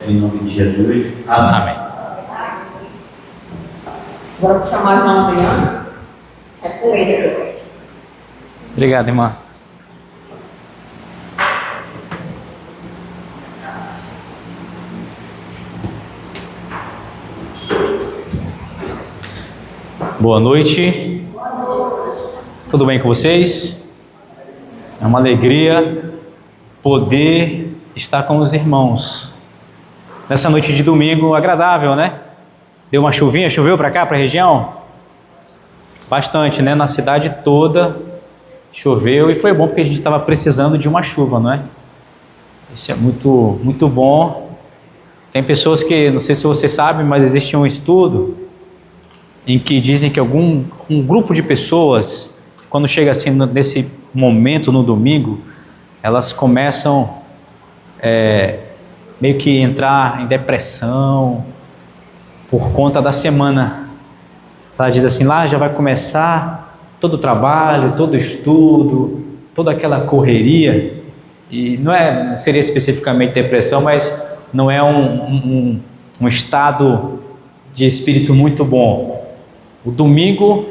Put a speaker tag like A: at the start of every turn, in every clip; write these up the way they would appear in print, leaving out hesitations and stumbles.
A: Em nome de Jesus. Amém.
B: Amém.
C: Agora vou chamar a irmã Adriana. É com ele.
B: Obrigado, irmã. Boa noite. Tudo bem com vocês? É uma alegria poder estar com os irmãos nessa noite de domingo agradável, né? Deu uma chuvinha, choveu para cá, para a região? Bastante, né? Na cidade toda choveu e foi bom porque a gente estava precisando de uma chuva, não é? Isso é muito, muito bom. Tem pessoas que, não sei se você sabe, mas existe um estudo em que dizem que um grupo de pessoas, quando chega assim nesse momento no domingo, elas começam meio que entrar em depressão por conta da semana. Ela diz assim, lá já vai começar todo o trabalho, todo o estudo, toda aquela correria, e não seria especificamente depressão, mas não é um estado de espírito muito bom. O domingo,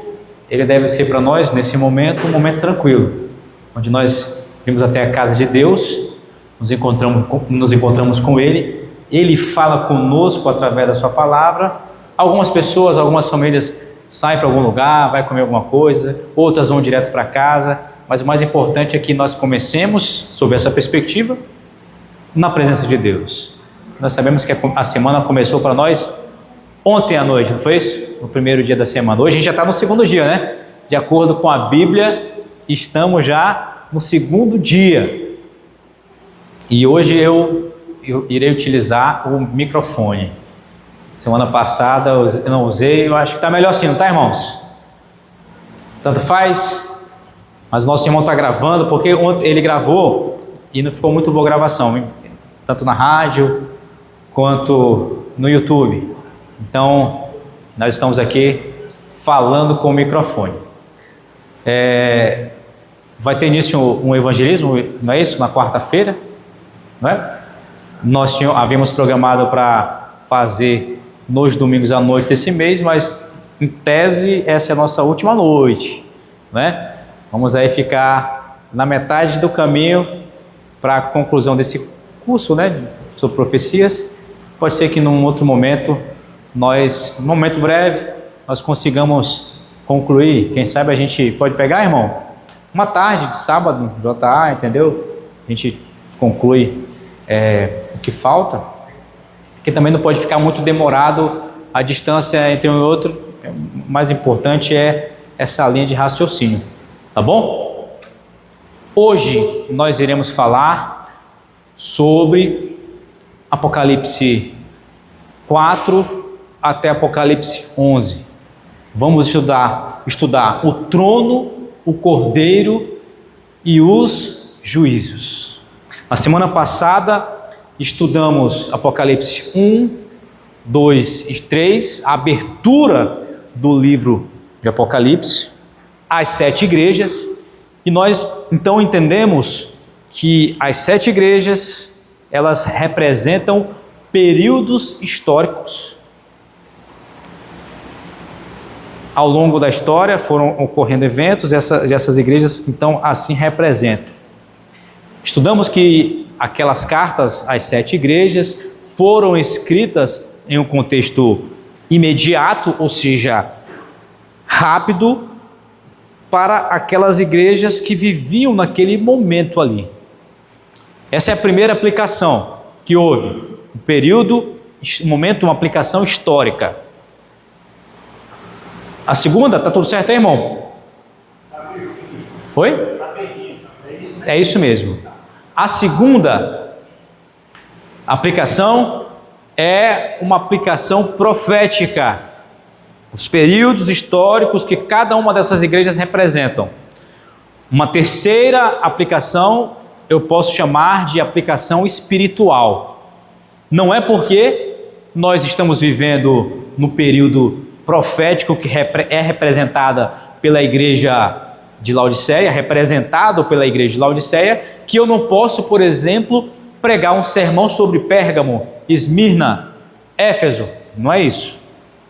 B: ele deve ser para nós, nesse momento, um momento tranquilo, onde nós vimos até a casa de Deus, nos encontramos com Ele, Ele fala conosco através da sua palavra. Algumas pessoas, algumas famílias saem para algum lugar, vai comer alguma coisa, outras vão direto para casa, mas o mais importante é que nós comecemos, sob essa perspectiva, na presença de Deus. Nós sabemos que a semana começou para nós ontem à noite, não foi isso? No primeiro dia da semana. Hoje a gente já está no segundo dia, né? De acordo com a Bíblia, estamos já no segundo dia. E hoje eu irei utilizar o microfone. Semana passada eu não usei, eu acho que está melhor assim, não está, irmãos? Tanto faz, mas o nosso irmão está gravando, porque ontem ele gravou e não ficou muito boa a gravação, hein? Tanto na rádio quanto no YouTube. Então, nós estamos aqui falando com o microfone. Vai ter início um evangelismo, não é isso? Na quarta-feira, não é? Nós havíamos programado para fazer nos domingos à noite desse mês, mas em tese essa é a nossa última noite, não é? Vamos aí ficar na metade do caminho para a conclusão desse curso, né? Sobre profecias. Pode ser que num outro momento, num momento breve, nós consigamos concluir. Quem sabe a gente pode pegar, irmão, uma tarde de sábado, JA, entendeu? A gente conclui o que falta, que também não pode ficar muito demorado a distância entre um e outro. O mais importante é essa linha de raciocínio, tá bom? Hoje nós iremos falar sobre Apocalipse 4 até Apocalipse 11. Vamos estudar o trono, o cordeiro e os juízos. Na semana passada estudamos Apocalipse 1, 2 e 3, a abertura do livro de Apocalipse, as 7 igrejas, e nós então entendemos que as 7 igrejas, elas representam períodos históricos. Ao longo da história foram ocorrendo eventos, essas igrejas então assim representam. Estudamos que aquelas cartas às 7 igrejas foram escritas em um contexto imediato, ou seja, rápido, para aquelas igrejas que viviam naquele momento ali. Essa é a primeira aplicação que houve, uma aplicação histórica. A segunda, tá tudo certo aí, irmão? Oi? É isso mesmo. A segunda aplicação é uma aplicação profética. Os períodos históricos que cada uma dessas igrejas representam. Uma terceira aplicação eu posso chamar de aplicação espiritual. Não é porque nós estamos vivendo no período profético que é representada pela igreja de Laodiceia, representado pela igreja de Laodiceia, que eu não posso, por exemplo, pregar um sermão sobre Pérgamo, Esmirna, Éfeso. Não é isso.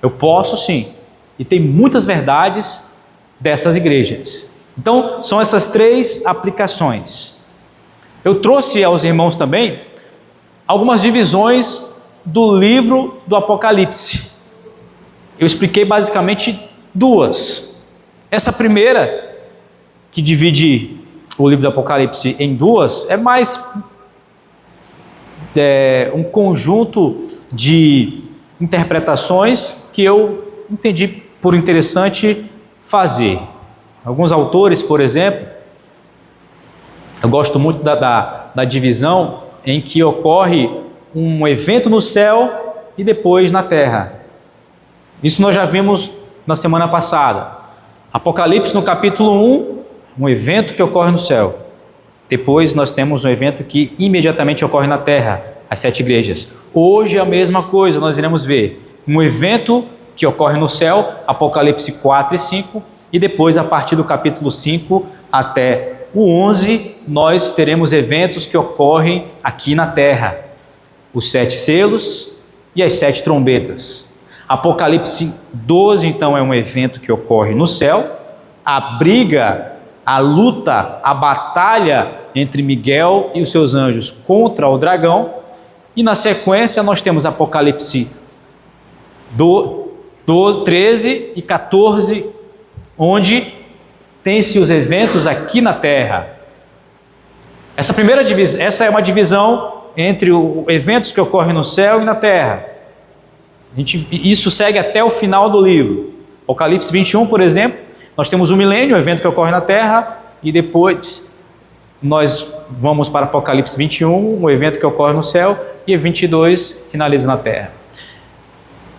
B: Eu posso sim. E tem muitas verdades dessas igrejas. Então, são essas 3 aplicações. Eu trouxe aos irmãos também algumas divisões do livro do Apocalipse. Eu expliquei basicamente 2. Essa primeira, que divide o livro do Apocalipse em 2, é mais um conjunto de interpretações que eu entendi por interessante fazer. Alguns autores, por exemplo, eu gosto muito da divisão em que ocorre um evento no céu e depois na terra. Isso nós já vimos na semana passada. Apocalipse no capítulo 1, um evento que ocorre no céu. Depois nós temos um evento que imediatamente ocorre na terra, as 7 igrejas. Hoje é a mesma coisa, nós iremos ver um evento que ocorre no céu, Apocalipse 4 e 5, e depois a partir do capítulo 5 até o 11, nós teremos eventos que ocorrem aqui na terra. Os 7 selos e as 7 trombetas. Apocalipse 12, então, é um evento que ocorre no céu, a briga, a luta, a batalha entre Miguel e os seus anjos contra o dragão, e na sequência nós temos Apocalipse 13 e 14, onde tem-se os eventos aqui na terra. Essa é uma divisão entre os eventos que ocorrem no céu e na terra. Isso segue até o final do livro. Apocalipse 21, por exemplo, nós temos o milênio, o evento que ocorre na terra, e depois nós vamos para Apocalipse 21, o evento que ocorre no céu, e 22 finaliza na terra.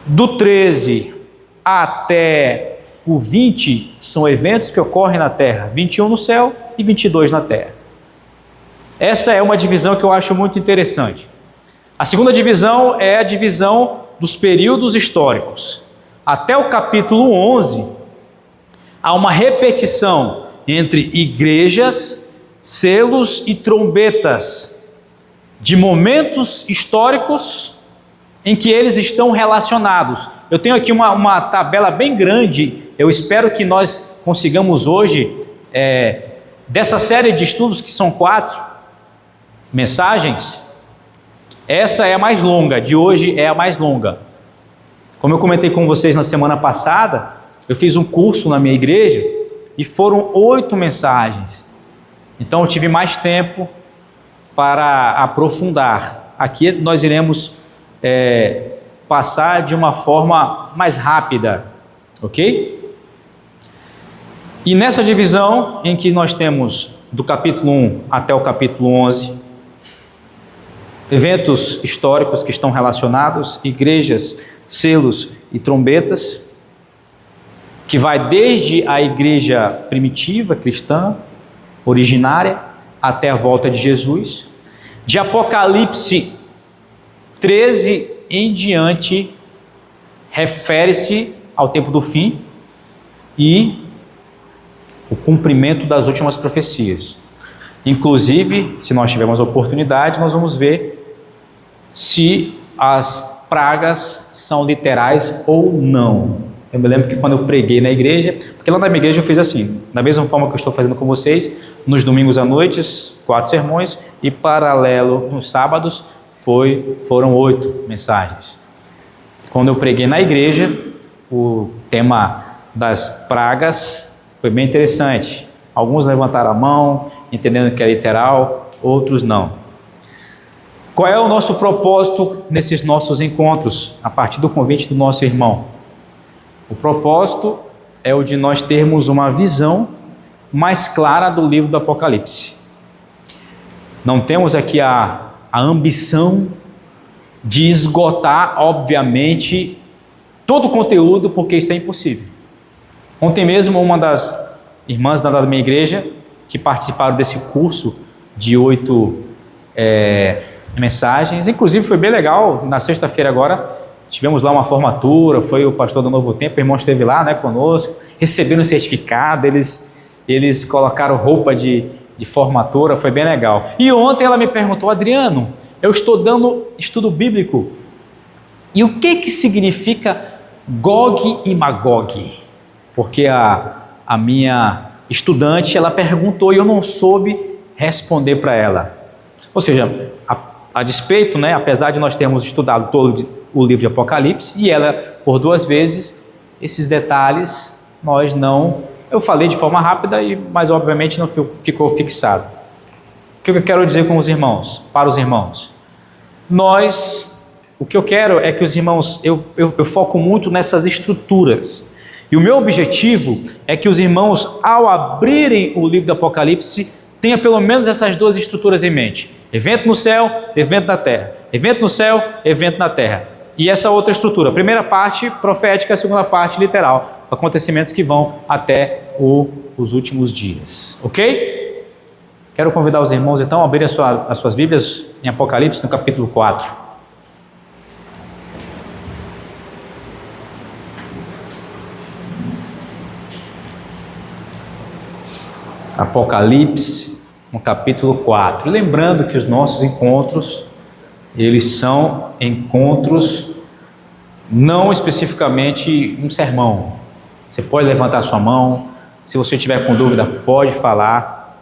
B: Do 13 até o 20 são eventos que ocorrem na terra, 21 no céu e 22 na terra. Essa é uma divisão que eu acho muito interessante. A segunda divisão é a divisão dos períodos históricos. Até o capítulo 11, há uma repetição entre igrejas, selos e trombetas, de momentos históricos em que eles estão relacionados. Eu tenho aqui uma tabela bem grande, eu espero que nós consigamos hoje, dessa série de estudos, que são 4 mensagens, essa é a mais longa, de hoje é a mais longa. Como eu comentei com vocês na semana passada, eu fiz um curso na minha igreja e foram 8 mensagens. Então eu tive mais tempo para aprofundar. Aqui nós iremos passar de uma forma mais rápida, ok? E nessa divisão em que nós temos do capítulo 1 até o capítulo 11, eventos históricos que estão relacionados, igrejas, selos e trombetas, que vai desde a igreja primitiva, cristã, originária, até a volta de Jesus. De Apocalipse 13 em diante, refere-se ao tempo do fim e o cumprimento das últimas profecias. Inclusive, se nós tivermos oportunidade, nós vamos ver se as pragas são literais ou não. Eu me lembro que quando eu preguei na igreja, porque lá na minha igreja eu fiz assim, da mesma forma que eu estou fazendo com vocês, nos domingos à noite, 4 sermões, e paralelo nos sábados, foram 8 mensagens. Quando eu preguei na igreja, o tema das pragas foi bem interessante. Alguns levantaram a mão, entendendo que é literal, outros não. Qual é o nosso propósito nesses nossos encontros, a partir do convite do nosso irmão? O propósito é o de nós termos uma visão mais clara do livro do Apocalipse. Não temos aqui a ambição de esgotar, obviamente, todo o conteúdo, porque isso é impossível. Ontem mesmo, uma das irmãs da minha igreja, que participaram desse curso de 8 mensagens, inclusive foi bem legal, na sexta-feira agora, tivemos lá uma formatura, foi o pastor do Novo Tempo, o irmão esteve lá, conosco, recebendo o certificado, eles colocaram roupa de formatura, foi bem legal. E ontem ela me perguntou: Adriano, eu estou dando estudo bíblico. E o que significa Gog e Magog? Porque a minha estudante, ela perguntou e eu não soube responder para ela. Ou seja, a despeito, né, apesar de nós termos estudado todo o livro de Apocalipse, e ela, por 2 vezes, esses detalhes, nós não... Eu falei de forma rápida, mas obviamente não ficou fixado. O que eu quero dizer com os irmãos, para os irmãos? O que eu quero é que os irmãos, eu foco muito nessas estruturas. E o meu objetivo é que os irmãos, ao abrirem o livro do Apocalipse, tenha pelo menos essas 2 estruturas em mente. Evento no céu, evento na terra. Evento no céu, evento na terra. E essa outra estrutura, a primeira parte profética, a segunda parte literal, acontecimentos que vão até os últimos dias. Ok? Quero convidar os irmãos então a abrirem as suas Bíblias em Apocalipse no capítulo 4. Apocalipse, no capítulo 4. Lembrando que os nossos encontros, eles são encontros não especificamente um sermão. Você pode levantar sua mão, se você tiver com dúvida, pode falar.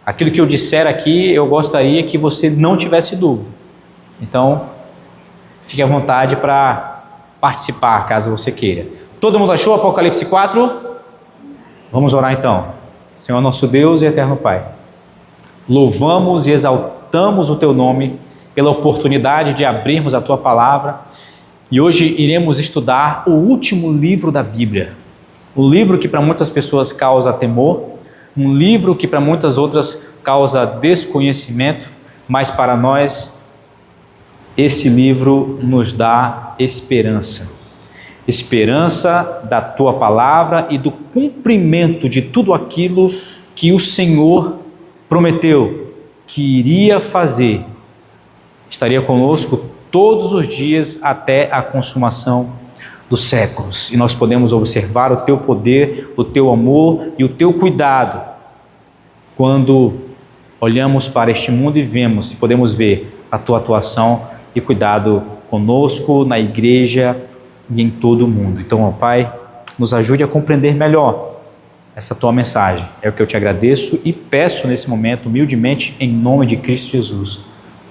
B: Aquilo que eu disser aqui, eu gostaria que você não tivesse dúvida. Então, fique à vontade para participar, caso você queira. Todo mundo achou Apocalipse 4? Vamos orar então. Senhor nosso Deus e eterno Pai, louvamos e exaltamos o Teu nome pela oportunidade de abrirmos a Tua palavra e hoje iremos estudar o último livro da Bíblia, um livro que para muitas pessoas causa temor, um livro que para muitas outras causa desconhecimento, mas para nós esse livro nos dá esperança. Esperança da Tua palavra e do cumprimento de tudo aquilo que o Senhor prometeu que iria fazer. Estaria conosco todos os dias até a consumação dos séculos. E nós podemos observar o Teu poder, o Teu amor e o Teu cuidado quando olhamos para este mundo e vemos, e podemos ver a Tua atuação e cuidado conosco, na igreja e em todo o mundo. Então, ó Pai, nos ajude a compreender melhor essa Tua mensagem. É o que eu Te agradeço e peço nesse momento, humildemente, em nome de Cristo Jesus.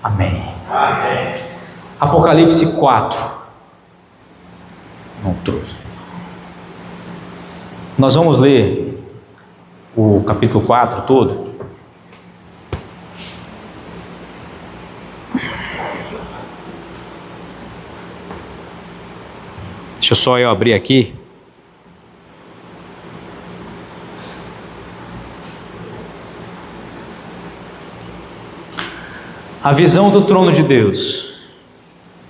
B: Amém.
A: Amém.
B: Apocalipse 4. Não trouxe. Nós vamos ler o capítulo 4 todo. Deixa só eu abrir aqui. A visão do trono de Deus.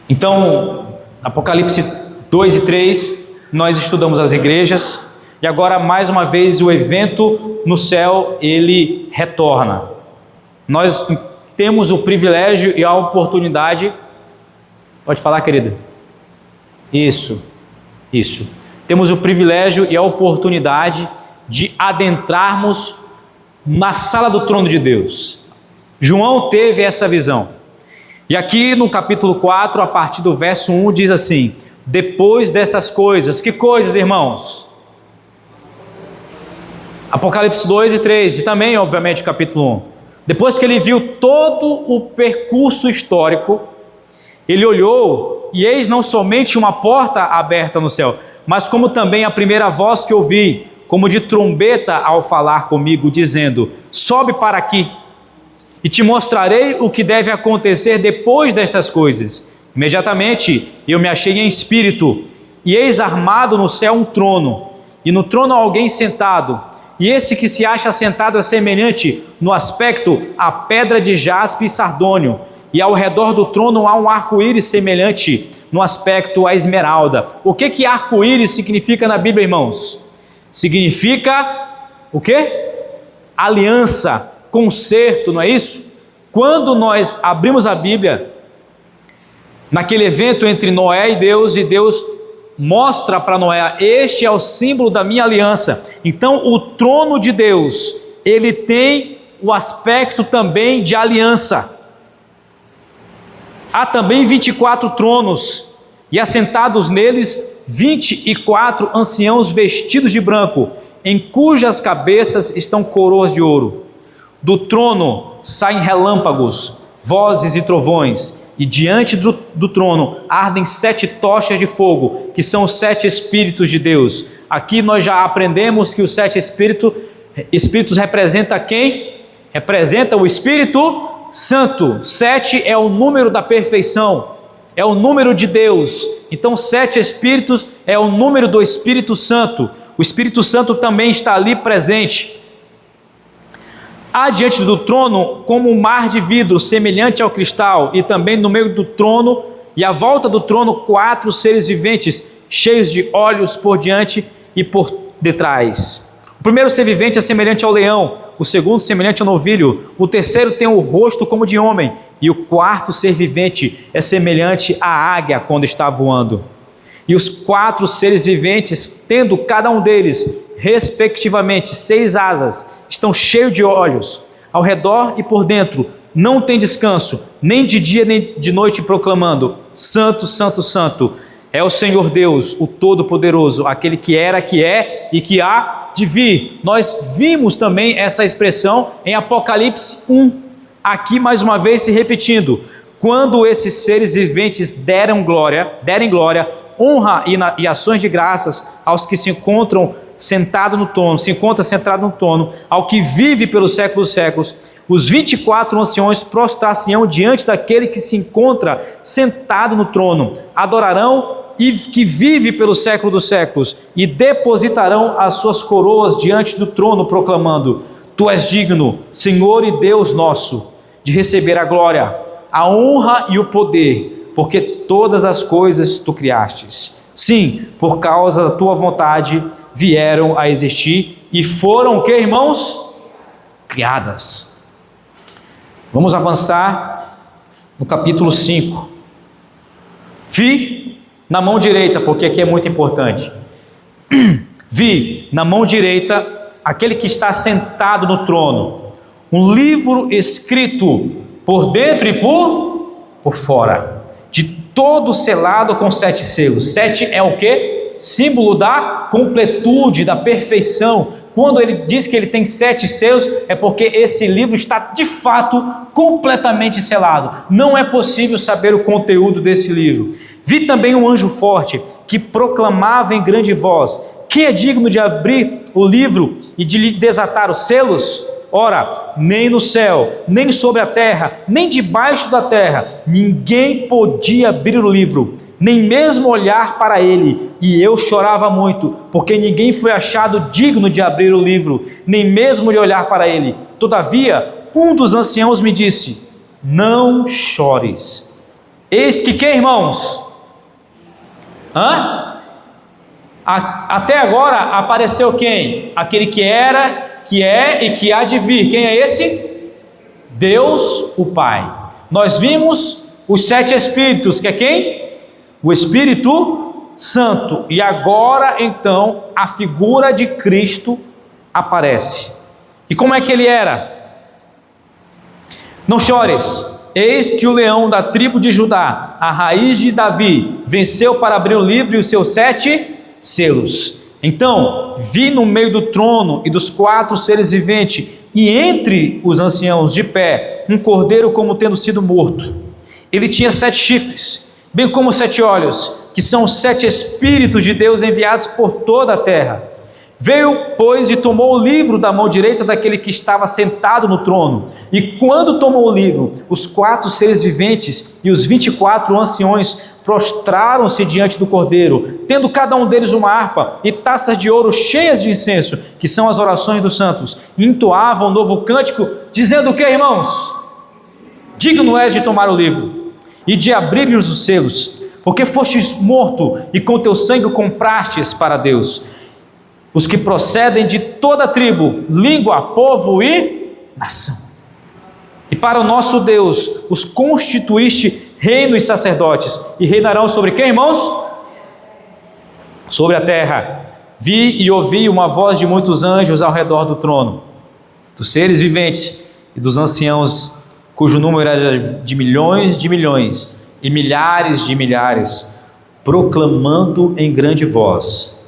B: Então, Apocalipse 2 e 3, nós estudamos as igrejas, e agora mais uma vez o evento no céu, ele retorna. Nós temos o privilégio e a oportunidade, pode falar, querida? Isso. Temos o privilégio e a oportunidade de adentrarmos na sala do trono de Deus. João teve essa visão. E aqui no capítulo 4, a partir do verso 1, diz assim: depois destas coisas, que coisas, irmãos? Apocalipse 2 e 3, e também, obviamente, capítulo 1. Depois que ele viu todo o percurso histórico, ele olhou, e eis não somente uma porta aberta no céu, mas como também a primeira voz que ouvi, como de trombeta ao falar comigo, dizendo: sobe para aqui, e te mostrarei o que deve acontecer depois destas coisas. Imediatamente eu me achei em espírito, e eis armado no céu um trono, e no trono alguém sentado, e esse que se acha sentado é semelhante no aspecto à pedra de jaspe e sardônio, e ao redor do trono há um arco-íris semelhante no aspecto à esmeralda. O que arco-íris significa na Bíblia, irmãos? Significa o quê? Aliança, concerto, não é isso? Quando nós abrimos a Bíblia, naquele evento entre Noé e Deus mostra para Noé: este é o símbolo da minha aliança. Então o trono de Deus, ele tem o aspecto também de aliança. Há também 24 tronos, e assentados neles 24 anciãos vestidos de branco, em cujas cabeças estão coroas de ouro. Do trono saem relâmpagos, vozes e trovões, e diante do trono ardem 7 tochas de fogo, que são os 7 Espíritos de Deus. Aqui nós já aprendemos que os 7 Espíritos representa quem? Representa o Espírito Santo. 7 é o número da perfeição, é o número de Deus. Então 7 Espíritos é o número do Espírito Santo. O Espírito Santo também está ali presente. Há diante do trono como um mar de vidro semelhante ao cristal, e também no meio do trono e à volta do trono 4 seres viventes, cheios de olhos por diante e por detrás. O primeiro ser vivente é semelhante ao leão, o segundo semelhante ao novilho, o terceiro tem o rosto como de homem, e o quarto ser vivente é semelhante à águia quando está voando. E os 4 seres viventes, tendo cada um deles, respectivamente, 6 asas, estão cheios de olhos, ao redor e por dentro, não tem descanso, nem de dia nem de noite, proclamando: Santo, Santo, Santo, é o Senhor Deus, o Todo-Poderoso, aquele que era, que é e que há de vir. Nós vimos também essa expressão em Apocalipse 1, aqui mais uma vez se repetindo: quando esses seres viventes derem glória, honra e ações de graças aos que se encontra sentado no trono, ao que vive pelos séculos dos séculos, os 24 anciões prostrar-se-ão diante daquele que se encontra sentado no trono, adorarão e que vive pelos séculos dos séculos, e depositarão as suas coroas diante do trono, proclamando: Tu és digno, Senhor e Deus nosso, de receber a glória, a honra e o poder, porque todas as coisas tu criastes. Sim, por causa da tua vontade vieram a existir e foram o que, irmãos? Criadas. Vamos avançar no capítulo 5. Vi na mão direita, porque aqui é muito importante. Vi na mão direita aquele que está sentado no trono, um livro escrito por dentro e por fora, de todo selado com 7 selos. 7 é o que? Símbolo da completude, da perfeição. Quando ele diz que ele tem 7 selos, é porque esse livro está de fato completamente selado. Não é possível saber o conteúdo desse livro. Vi também um anjo forte que proclamava em grande voz: quem é digno de abrir o livro e de lhe desatar os selos? Ora, nem no céu, nem sobre a terra, nem debaixo da terra, ninguém podia abrir o livro, nem mesmo olhar para ele. E eu chorava muito, porque ninguém foi achado digno de abrir o livro, nem mesmo de olhar para ele. Todavia, um dos anciãos me disse: não chores. Eis que quem, irmãos? Até agora apareceu quem? Aquele que era, que é e que há de vir. Quem é esse? Deus o Pai. Nós vimos os 7 Espíritos, que é quem? O Espírito Santo. E agora então a figura de Cristo aparece. E como é que ele era? Não chores, eis que o leão da tribo de Judá, a raiz de Davi, venceu para abrir o livro e os seus 7 selos. Então vi no meio do trono e dos 4 seres viventes, e entre os anciãos de pé, um cordeiro como tendo sido morto. Ele tinha 7 chifres, bem como 7 olhos, que são os 7 Espíritos de Deus enviados por toda a terra. Veio, pois, e tomou o livro da mão direita daquele que estava sentado no trono. E quando tomou o livro, os 4 seres viventes e os 24 anciões prostraram-se diante do cordeiro, tendo cada um deles uma harpa e taças de ouro cheias de incenso, que são as orações dos santos, e entoavam um novo cântico, dizendo o que, irmãos? Digno és de tomar o livro e de abrir-lhes os selos, porque fostes morto e com teu sangue comprastes para Deus os que procedem de toda tribo, língua, povo e nação. E para o nosso Deus os constituíste reino e sacerdotes, e reinarão sobre quem, irmãos? Sobre a terra. Vi e ouvi uma voz de muitos anjos ao redor do trono, dos seres viventes e dos anciãos, cujo número era de milhões, e milhares de milhares, proclamando em grande voz: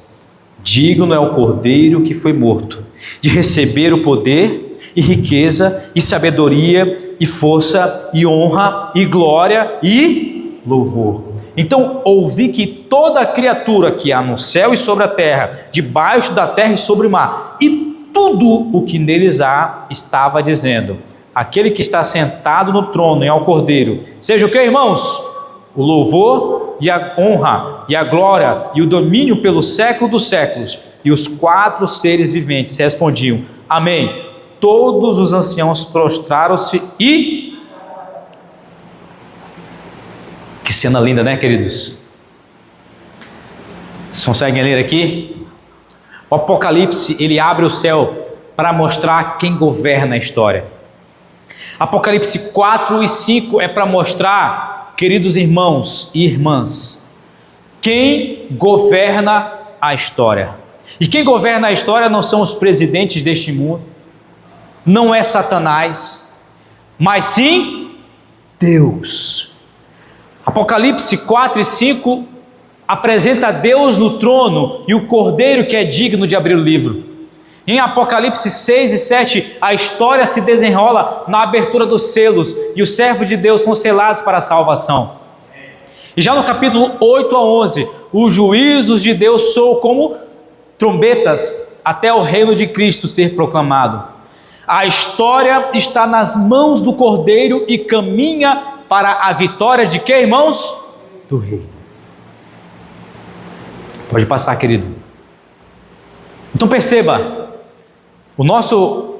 B: digno é o Cordeiro que foi morto, de receber o poder e riqueza e sabedoria e força e honra e glória e louvor. Então ouvi que toda criatura que há no céu e sobre a terra, debaixo da terra e sobre o mar, e tudo o que neles há, estava dizendo: aquele que está sentado no trono e ao Cordeiro, seja o que, irmãos? O louvor e a honra e a glória e o domínio pelo século dos séculos. E os 4 seres viventes respondiam: amém. Todos os anciãos prostraram-se e... Que cena linda, né, queridos? Vocês conseguem ler aqui? O Apocalipse, ele abre o céu para mostrar quem governa a história. Apocalipse 4 e 5 é para mostrar, queridos irmãos e irmãs, quem governa a história. E quem governa a história não são os presidentes deste mundo, não é Satanás, mas sim Deus. Apocalipse 4 e 5 apresenta Deus no trono e o Cordeiro que é digno de abrir o livro. Em Apocalipse 6 e 7, a história se desenrola na abertura dos selos e os servos de Deus são selados para a salvação. E já no capítulo 8 a 11, os juízos de Deus soam como trombetas até o reino de Cristo ser proclamado. A história está nas mãos do Cordeiro e caminha para a vitória de que, irmãos? Do Rei. Pode passar, querido. Então perceba, o nosso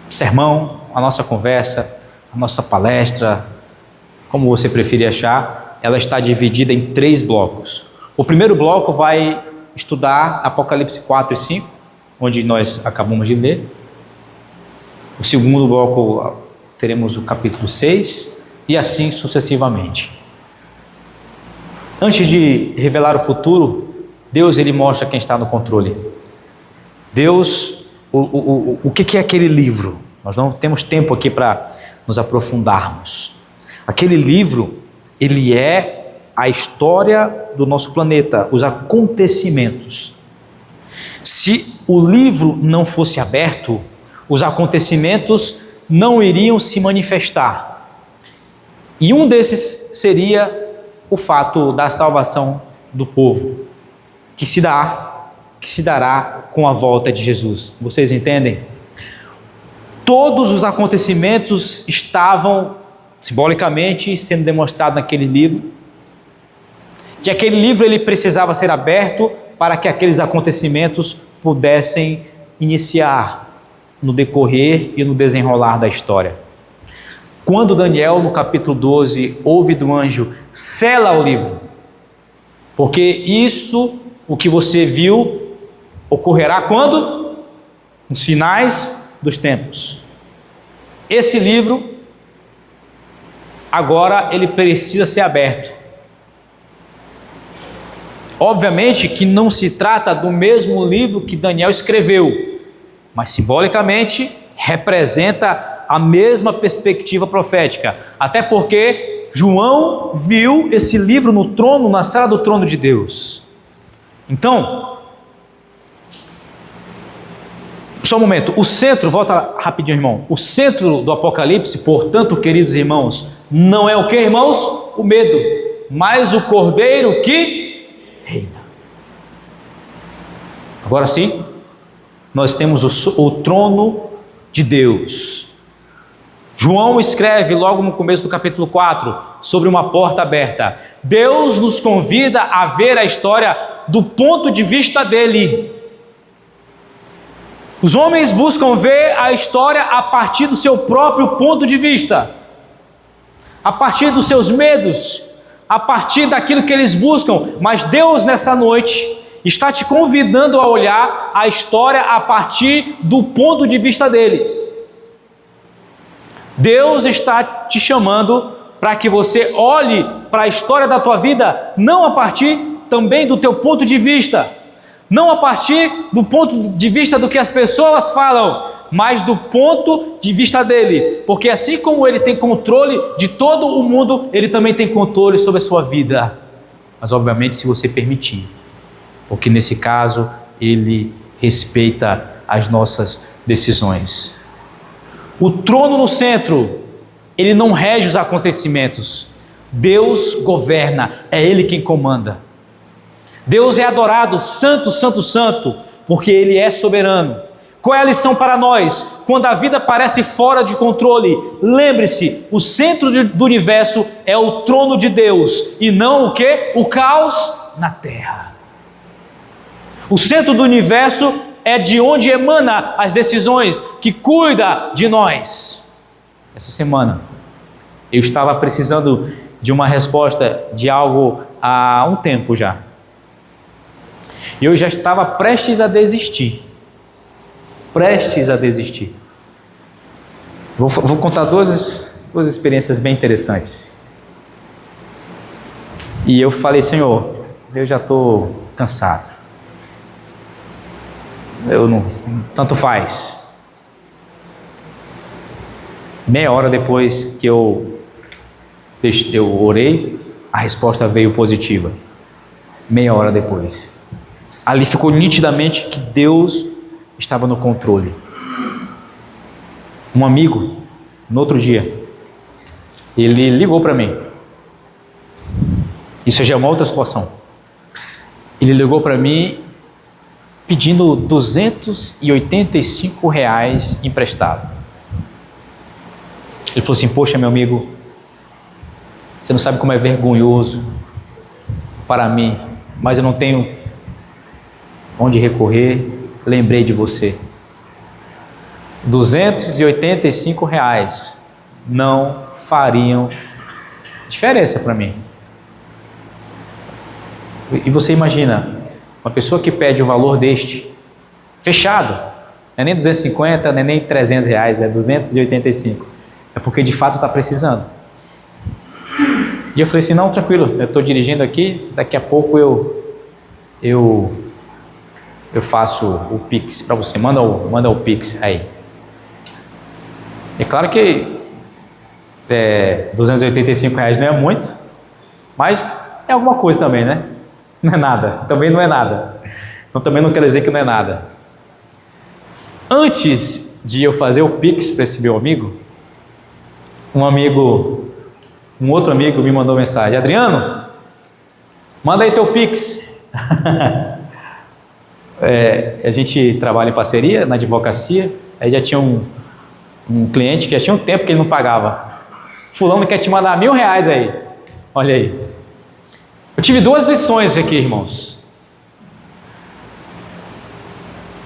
B: sermão, a nossa conversa, a nossa palestra, como você preferir achar, ela está dividida em 3 blocos. O primeiro bloco vai estudar Apocalipse 4 e 5, onde nós acabamos de ler. O segundo bloco teremos o capítulo 6 e assim sucessivamente. Antes de revelar o futuro, Deus ele mostra quem está no controle. Deus, o que é aquele livro? Nós não temos tempo aqui para nos aprofundarmos. Aquele livro, ele é a história do nosso planeta, os acontecimentos. Se o livro não fosse aberto, os acontecimentos não iriam se manifestar. E um desses seria o fato da salvação do povo, que se dará com a volta de Jesus. Vocês entendem? Todos os acontecimentos estavam simbolicamente sendo demonstrados naquele livro, que aquele livro ele precisava ser aberto para que aqueles acontecimentos pudessem iniciar no decorrer e no desenrolar da história. Quando Daniel, no capítulo 12, ouve do anjo: sela o livro, porque isso, o que você viu, ocorrerá quando? Nos finais dos tempos. Esse livro, agora, ele precisa ser aberto. Obviamente que não se trata do mesmo livro que Daniel escreveu, mas simbolicamente representa a mesma perspectiva profética, até porque João viu esse livro no trono, na sala do trono de Deus. Então, só um momento, o centro, volta rapidinho, irmão, o centro do Apocalipse, portanto, queridos irmãos, não é o que, irmãos? O medo, mas o Cordeiro que reina. Agora sim, nós temos o trono de Deus. João escreve logo no começo do capítulo 4 sobre uma porta aberta. Deus nos convida a ver a história do ponto de vista dele. Os homens buscam ver a história a partir do seu próprio ponto de vista, a partir dos seus medos, a partir daquilo que eles buscam, mas Deus nessa noite está te convidando a olhar a história a partir do ponto de vista dele. Deus está te chamando para que você olhe para a história da tua vida não a partir também do teu ponto de vista, não a partir do ponto de vista do que as pessoas falam, mas do ponto de vista dele, porque assim como ele tem controle de todo o mundo, ele também tem controle sobre a sua vida, mas obviamente se você permitir, porque nesse caso ele respeita as nossas decisões. O trono no centro, ele não rege os acontecimentos, Deus governa, é Ele quem comanda. Deus é adorado, santo, santo, santo, porque Ele é soberano. Qual é a lição para nós? Quando a vida parece fora de controle, lembre-se, o centro do universo é o trono de Deus, e não o quê? O caos na terra. O centro do universo é de onde emana as decisões, que cuida de nós. Essa semana, eu estava precisando de uma resposta de algo há um tempo já. E eu já estava prestes a desistir. Prestes a desistir. Vou contar duas experiências bem interessantes. E eu falei, Senhor, eu já estou cansado. Eu não, tanto faz. Meia hora depois que eu orei, a resposta veio positiva. Meia hora depois. Ali ficou nitidamente que Deus estava no controle. Um amigo, no outro dia, ele ligou para mim. Isso já é uma outra situação. Ele ligou para mim pedindo R$285 emprestado. Ele falou assim, poxa, meu amigo, você não sabe como é vergonhoso para mim, mas eu não tenho onde recorrer, lembrei de você. R$285 não fariam diferença para mim. E você imagina, uma pessoa que pede um valor deste, fechado, não é nem 250, não é nem R$300, é 285. É porque de fato está precisando. E eu falei assim, não, tranquilo, eu estou dirigindo aqui, daqui a pouco eu faço o Pix para você, manda o Pix aí. É claro que R$285 não é muito, mas é alguma coisa também, né? Não é nada, também não é nada. Então também não quer dizer que não é nada. Antes de eu fazer o Pix para esse meu amigo, um outro amigo me mandou mensagem, Adriano, manda aí teu Pix. A gente trabalha em parceria na advocacia, aí já tinha um cliente que já tinha um tempo que ele não pagava. Fulano quer te mandar R$1.000 aí, olha aí. Eu tive duas lições aqui, irmãos.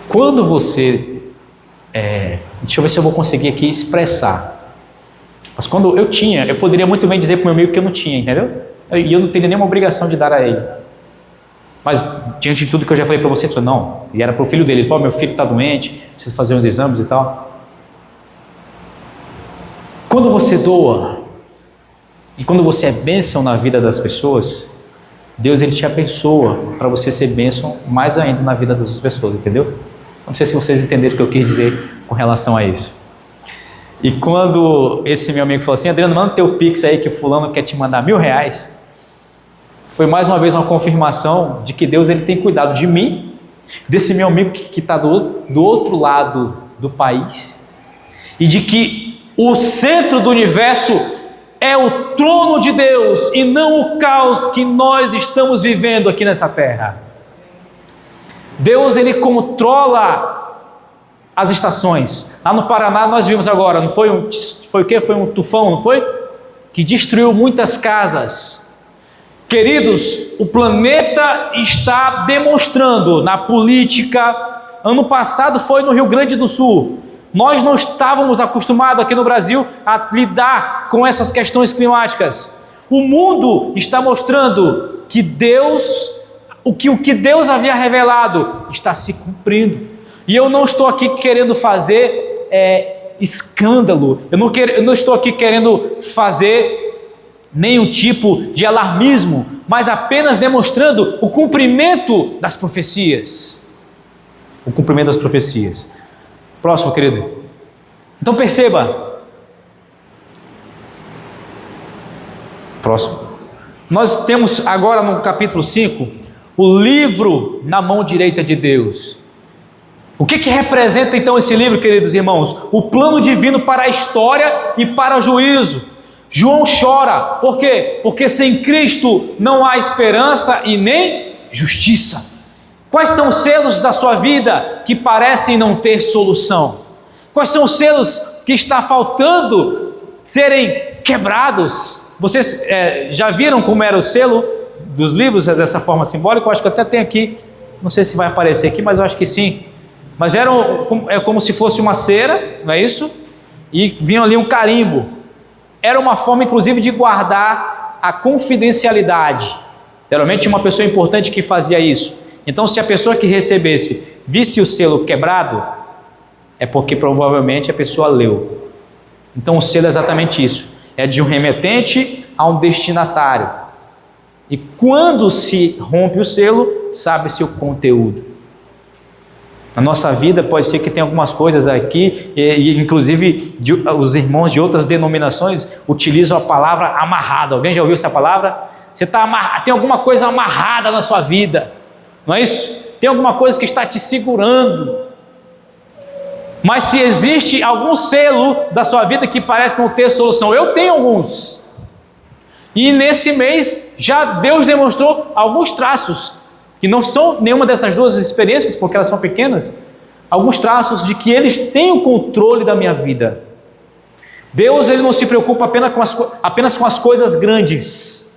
B: Quando você, deixa eu ver se eu vou conseguir aqui expressar. Mas quando eu poderia muito bem dizer para o meu amigo que eu não tinha, entendeu? E eu não teria nenhuma obrigação de dar a ele. Mas diante de tudo que eu já falei para você, falei, não, e era para o filho dele, ele falou, meu filho está doente, preciso fazer uns exames e tal. Quando você doa, e quando você é bênção na vida das pessoas, Deus ele te abençoa para você ser bênção mais ainda na vida das pessoas, entendeu? Não sei se vocês entenderam o que eu quis dizer com relação a isso. E quando esse meu amigo falou assim, Adriano, manda teu Pix aí que fulano quer te mandar R$1.000, foi mais uma vez uma confirmação de que Deus ele tem cuidado de mim, desse meu amigo que está do outro lado do país, e de que o centro do universo é o trono de Deus e não o caos que nós estamos vivendo aqui nessa terra. Deus ele controla as estações. Lá no Paraná nós vimos agora, não foi o quê? Foi um tufão, não foi? Que destruiu muitas casas. Queridos, o planeta está demonstrando na política. Ano passado foi no Rio Grande do Sul. Nós não estávamos acostumados aqui no Brasil a lidar com essas questões climáticas. O mundo está mostrando que o que Deus havia revelado está se cumprindo. E eu não estou aqui querendo fazer escândalo, eu não estou aqui querendo fazer nenhum tipo de alarmismo, mas apenas demonstrando o cumprimento das profecias. O cumprimento das profecias. Próximo, querido. Então perceba. Próximo. Nós temos agora no capítulo 5, o livro na mão direita de Deus. O que representa então esse livro, queridos irmãos? O plano divino para a história e para o juízo. João chora, por quê? Porque sem Cristo não há esperança e nem justiça. Quais são os selos da sua vida que parecem não ter solução? Quais são os selos que está faltando serem quebrados? Vocês já viram como era o selo dos livros dessa forma simbólica? Eu acho que até tem aqui, não sei se vai aparecer aqui, mas eu acho que sim. Mas é como se fosse uma cera, não é isso? E vinha ali um carimbo. Era uma forma, inclusive, de guardar a confidencialidade. Geralmente, uma pessoa importante que fazia isso. Então, se a pessoa que recebesse visse o selo quebrado, é porque provavelmente a pessoa leu. Então, o selo é exatamente isso. É de um remetente a um destinatário. E quando se rompe o selo, sabe-se o conteúdo. Na nossa vida pode ser que tenha algumas coisas aqui, e inclusive os irmãos de outras denominações utilizam a palavra amarrado. Alguém já ouviu essa palavra? Você está amarrado, tem alguma coisa amarrada na sua vida, não é isso? Tem alguma coisa que está te segurando. Mas se existe algum selo da sua vida que parece não ter solução, eu tenho alguns. E nesse mês já Deus demonstrou alguns traços, que não são nenhuma dessas duas experiências, porque elas são pequenas, alguns traços de que eles têm o controle da minha vida. Deus, ele não se preocupa apenas com as coisas grandes,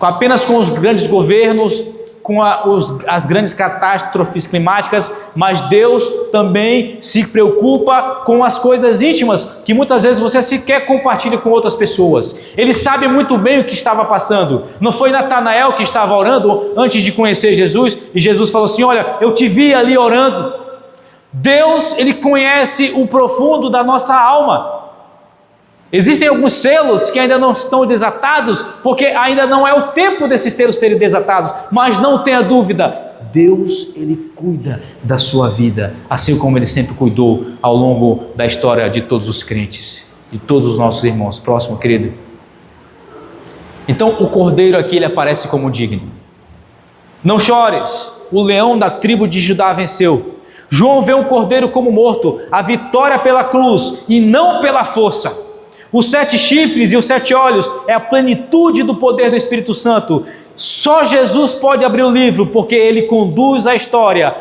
B: apenas com os grandes governos, com as grandes catástrofes climáticas, mas Deus também se preocupa com as coisas íntimas, que muitas vezes você sequer compartilha com outras pessoas. Ele sabe muito bem o que estava passando. Não foi Natanael que estava orando antes de conhecer Jesus, e Jesus falou assim: olha, eu te vi ali orando. Deus, ele conhece o profundo da nossa alma. Existem alguns selos que ainda não estão desatados, porque ainda não é o tempo desses selos serem desatados, mas não tenha dúvida, Deus, ele cuida da sua vida, assim como ele sempre cuidou ao longo da história de todos os crentes, de todos os nossos irmãos. Próximo, querido. Então o cordeiro aqui, ele aparece como digno. Não chores, o leão da tribo de Judá venceu. João vê o cordeiro como morto, a vitória pela cruz e não pela força. Os 7 chifres e os 7 olhos é a plenitude do poder do Espírito Santo. Só Jesus pode abrir o livro, porque ele conduz a história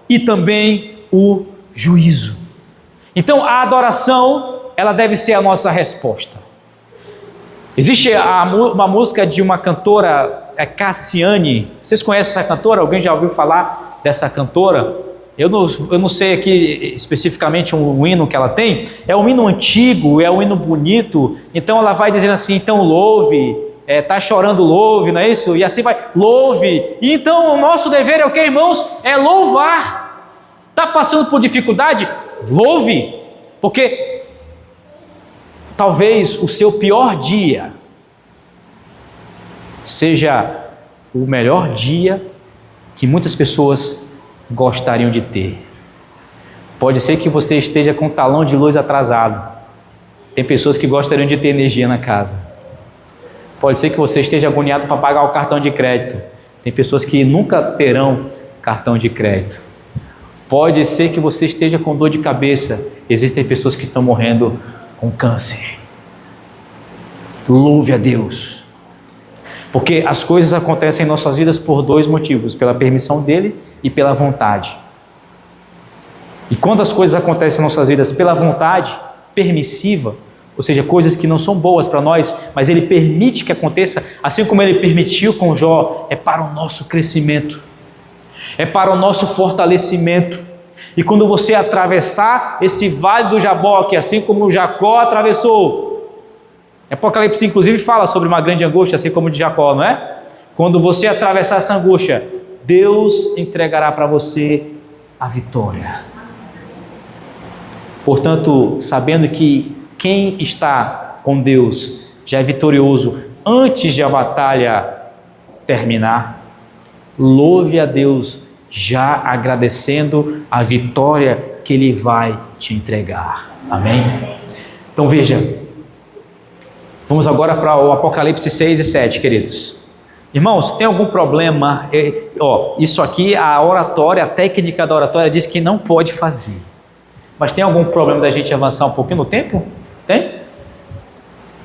B: e também o juízo. Então a adoração, ela deve ser a nossa resposta. Existe uma música de uma cantora, Cassiane. Vocês conhecem essa cantora? Alguém já ouviu falar dessa cantora? Eu não sei aqui especificamente um hino que ela tem. É um hino antigo, é um hino bonito. Então ela vai dizendo assim: então louve, tá chorando, louve, não é isso? E assim vai, louve. E então o nosso dever é o que, irmãos? É louvar. Está passando por dificuldade? Louve. Porque talvez o seu pior dia seja o melhor dia que muitas pessoas gostariam de ter. Pode ser que você esteja com o talão de luz atrasado. Tem pessoas que gostariam de ter energia na casa. Pode ser que você esteja agoniado para pagar o cartão de crédito. Tem pessoas que nunca terão cartão de crédito. Pode ser que você esteja com dor de cabeça. Existem pessoas que estão morrendo com câncer. Louve a Deus. Porque as coisas acontecem em nossas vidas por 2 motivos: pela permissão dele e pela vontade. E quando as coisas acontecem em nossas vidas pela vontade permissiva, ou seja, coisas que não são boas para nós, mas ele permite que aconteça, assim como ele permitiu com Jó, é para o nosso crescimento, é para o nosso fortalecimento. E quando você atravessar esse vale do Jaboque, assim como Jacó atravessou, Apocalipse inclusive fala sobre uma grande angústia, assim como de Jacó, não é? Quando você atravessar essa angústia, Deus entregará para você a vitória. Portanto, sabendo que quem está com Deus já é vitorioso antes de a batalha terminar, louve a Deus já agradecendo a vitória porque Ele vai te entregar. Amém? Então veja, vamos agora para o Apocalipse 6 e 7, queridos. Irmãos, tem algum problema? Isso aqui, a oratória, a técnica da oratória diz que não pode fazer. Mas tem algum problema da gente avançar um pouquinho no tempo? Tem?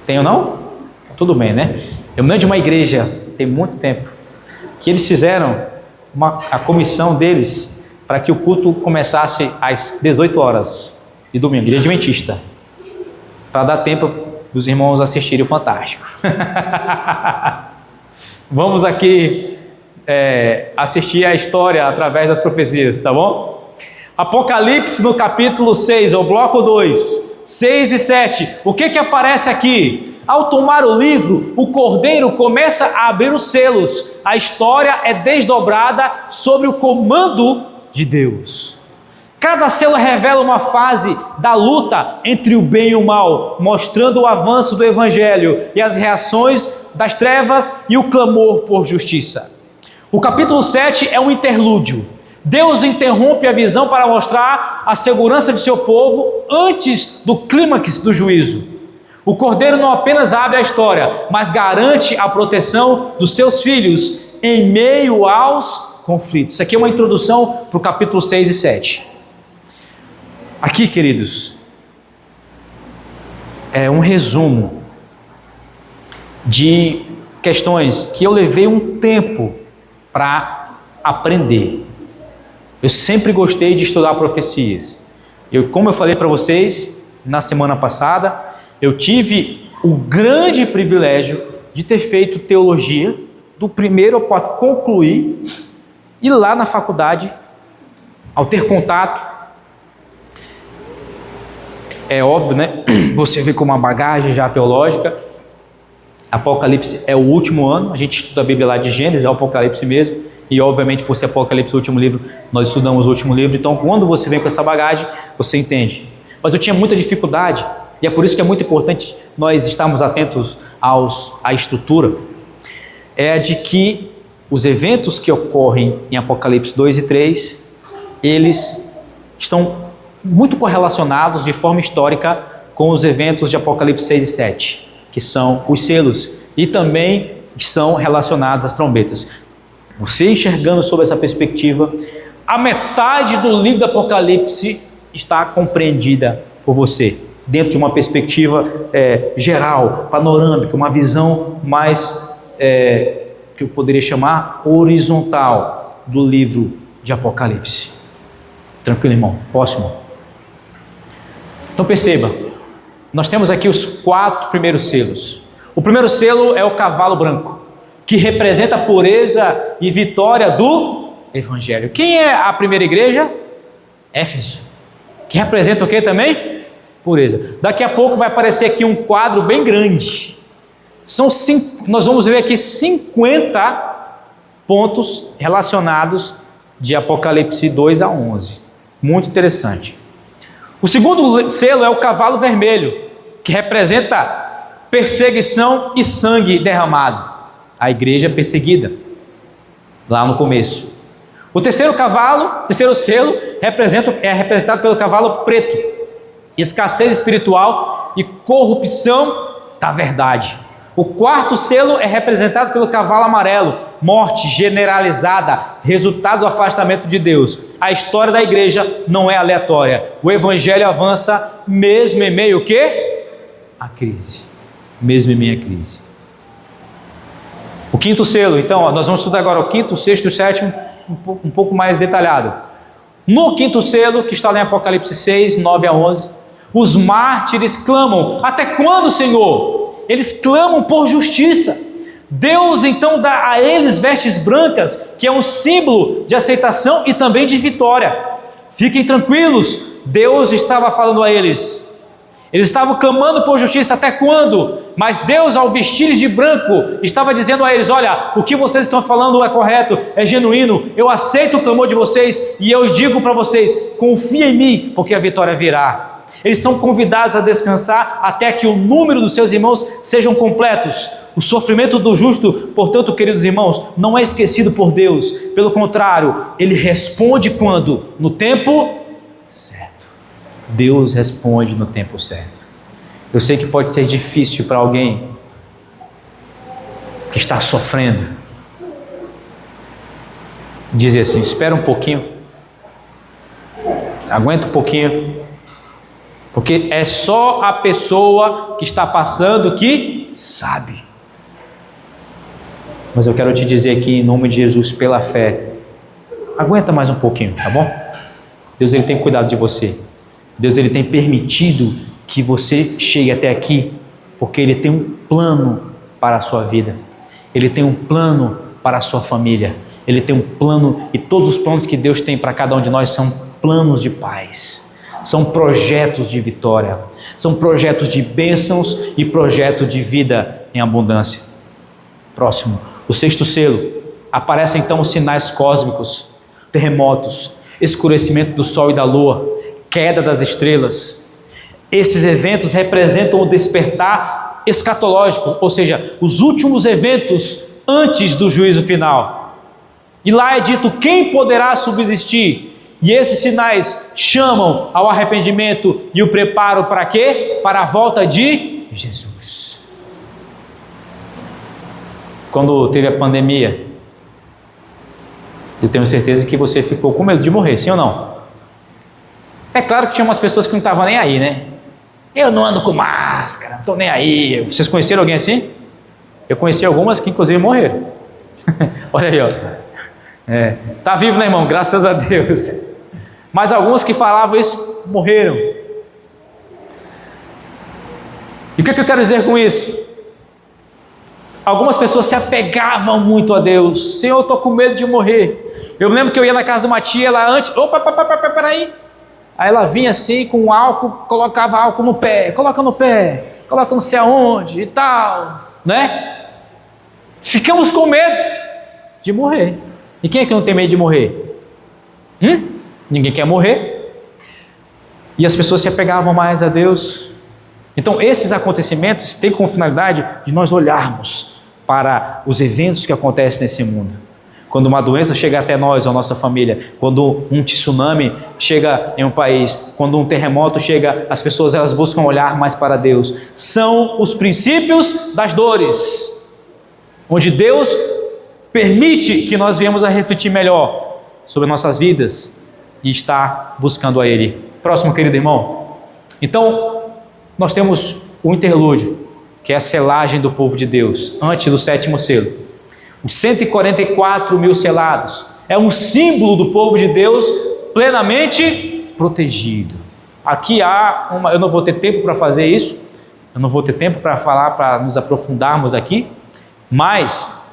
B: Tem ou não? Tudo bem, né? Eu me lembro de uma igreja, tem muito tempo, que eles fizeram a comissão deles para que o culto começasse às 18 horas de domingo, igreja adventista, para dar tempo dos irmãos assistirem o Fantástico. Vamos aqui assistir a história através das profecias, tá bom? Apocalipse no capítulo 6, é o bloco 2, 6 e 7. O que aparece aqui? Ao tomar o livro, o cordeiro começa a abrir os selos. A história é desdobrada sobre o comando de Deus. Cada selo revela uma fase da luta entre o bem e o mal, mostrando o avanço do evangelho e as reações das trevas e o clamor por justiça. O capítulo 7 é um interlúdio. Deus interrompe a visão para mostrar a segurança de seu povo antes do clímax do juízo. O Cordeiro não apenas abre a história, mas garante a proteção dos seus filhos em meio aos conflitos. Isso aqui é uma introdução para o capítulo 6 e 7. Aqui, queridos, é um resumo de questões que eu levei um tempo para aprender. Eu sempre gostei de estudar profecias. Como eu falei para vocês na semana passada, eu tive o grande privilégio de ter feito teologia, do primeiro ao quarto, concluir, e lá na faculdade, ao ter contato, é óbvio, né? Você vê com uma bagagem já teológica. Apocalipse é o último ano, a gente estuda a Bíblia lá de Gênesis, é o Apocalipse mesmo, e obviamente por ser Apocalipse o último livro, nós estudamos o último livro, então quando você vem com essa bagagem, você entende. Mas eu tinha muita dificuldade, e é por isso que é muito importante nós estarmos atentos à estrutura, é de que os eventos que ocorrem em Apocalipse 2 e 3, eles estão muito correlacionados de forma histórica com os eventos de Apocalipse 6 e 7, que são os selos, e também são relacionados às trombetas. Você enxergando sob essa perspectiva, a metade do livro do Apocalipse está compreendida por você, dentro de uma perspectiva geral, panorâmica, uma visão mais, que eu poderia chamar, horizontal do livro de Apocalipse. Tranquilo, irmão? Próximo. Então perceba, nós temos aqui os 4 primeiros selos. O primeiro selo é o cavalo branco, que representa a pureza e vitória do Evangelho. Quem é a primeira igreja? Éfeso. Que representa o que também? Pureza. Daqui a pouco vai aparecer aqui um quadro bem grande. Nós vamos ver aqui 50 pontos relacionados de Apocalipse 2 a 11. Muito interessante. O segundo selo é o cavalo vermelho, que representa perseguição e sangue derramado. A igreja perseguida, lá no começo. O terceiro selo é representado pelo cavalo preto, escassez espiritual e corrupção da verdade. O quarto selo é representado pelo cavalo amarelo, morte generalizada, resultado do afastamento de Deus. A história da igreja não é aleatória. O evangelho avança mesmo em meio o quê? A crise. Mesmo em meio à crise. O quinto selo, então, nós vamos estudar agora o quinto, o sexto e o sétimo, um pouco mais detalhado. No quinto selo, que está lá em Apocalipse 6, 9 a 11, os mártires clamam: até quando, Senhor? Eles clamam por justiça. Deus então dá a eles vestes brancas, que é um símbolo de aceitação e também de vitória. Fiquem tranquilos, Deus estava falando a eles. Eles estavam clamando por justiça até quando? Mas Deus, ao vestir de branco, estava dizendo a eles: olha, o que vocês estão falando é correto, é genuíno, eu aceito o clamor de vocês e eu digo para vocês, confia em mim, porque a vitória virá. Eles são convidados a descansar até que o número dos seus irmãos sejam completos. O sofrimento do justo, portanto, queridos irmãos, não é esquecido por Deus. Pelo contrário, Ele responde quando? No tempo certo. Deus responde no tempo certo. Eu sei que pode ser difícil para alguém que está sofrendo dizer assim: espera um pouquinho, aguenta um pouquinho, porque é só a pessoa que está passando que sabe. Mas eu quero te dizer aqui, em nome de Jesus, pela fé, aguenta mais um pouquinho, tá bom? Deus, ele tem cuidado de você. Deus, ele tem permitido que você chegue até aqui, porque ele tem um plano para a sua vida. Ele tem um plano para a sua família. Ele tem um plano, e todos os planos que Deus tem para cada um de nós são planos de paz. São projetos de vitória. São projetos de bênçãos e projeto de vida em abundância. Próximo, o 6º selo. Aparecem então os sinais cósmicos: terremotos, escurecimento do sol e da lua, queda das estrelas. Esses eventos representam o despertar escatológico, ou seja, os últimos eventos antes do juízo final. E lá é dito quem poderá subsistir. E esses sinais chamam ao arrependimento e o preparo para quê? Para a volta de Jesus. Quando teve a pandemia, eu tenho certeza que você ficou com medo de morrer, sim ou não? É claro que tinha umas pessoas que não estavam nem aí, né? Eu não ando com máscara, não estou nem aí. Vocês conheceram alguém assim? Eu conheci algumas que inclusive morreram. Olha aí, ó. Tá vivo, né, irmão? Graças a Deus. Mas alguns que falavam isso morreram. E o que eu quero dizer com isso? Algumas pessoas se apegavam muito a Deus. Senhor, eu estou com medo de morrer. Eu me lembro que eu ia na casa de uma tia, ela antes... Opa, peraí. Aí ela vinha assim com álcool, colocava álcool no pé, coloca não sei aonde e tal, né? Ficamos com medo de morrer. E quem é que não tem medo de morrer? Ninguém quer morrer. E as pessoas se apegavam mais a Deus. Então esses acontecimentos têm como finalidade de nós olharmos para os eventos que acontecem nesse mundo. Quando uma doença chega até nós, ou nossa família, quando um tsunami chega em um país, quando um terremoto chega, as pessoas elas buscam olhar mais para Deus. São os princípios das dores, onde Deus permite que nós venhamos a refletir melhor sobre nossas vidas e estar buscando a Ele. Próximo, querido irmão. Então, nós temos o interlúdio, que é a selagem do povo de Deus, antes do 7º selo. Os 144 mil selados é um símbolo do povo de Deus plenamente protegido. Aqui eu não vou ter tempo para fazer isso, eu não vou ter tempo para falar, para nos aprofundarmos aqui, mas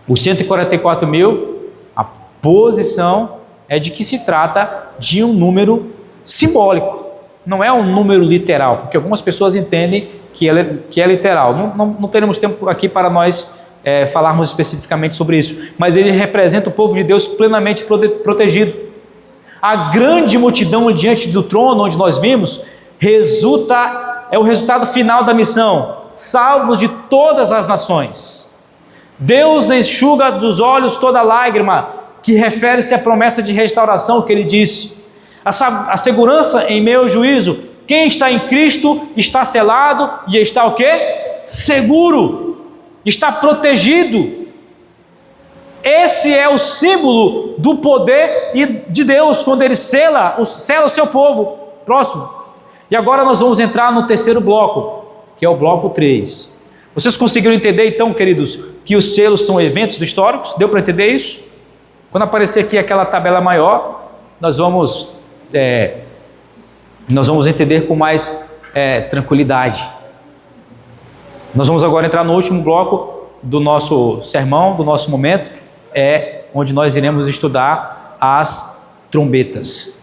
B: os 144 mil, a posição é de que se trata de um número simbólico, não é um número literal, porque algumas pessoas entendem que é literal. Não teremos tempo aqui para nós falarmos especificamente sobre isso, mas ele representa o povo de Deus plenamente protegido. A grande multidão diante do trono, onde nós vimos, é o resultado final da missão, salvos de todas as nações. Deus enxuga dos olhos toda lágrima, que refere-se à promessa de restauração que ele disse. A segurança em meu juízo, quem está em Cristo está selado e está o quê? Seguro. Está protegido. Esse é o símbolo do poder de Deus, quando Ele sela o seu povo. Próximo. E agora nós vamos entrar no 3º bloco, que é o bloco 3. Vocês conseguiram entender então, queridos, que os selos são eventos históricos? Deu para entender isso? Quando aparecer aqui aquela tabela maior, nós vamos entender com mais tranquilidade. Nós vamos agora entrar no último bloco do nosso sermão, do nosso momento, onde nós iremos estudar as trombetas.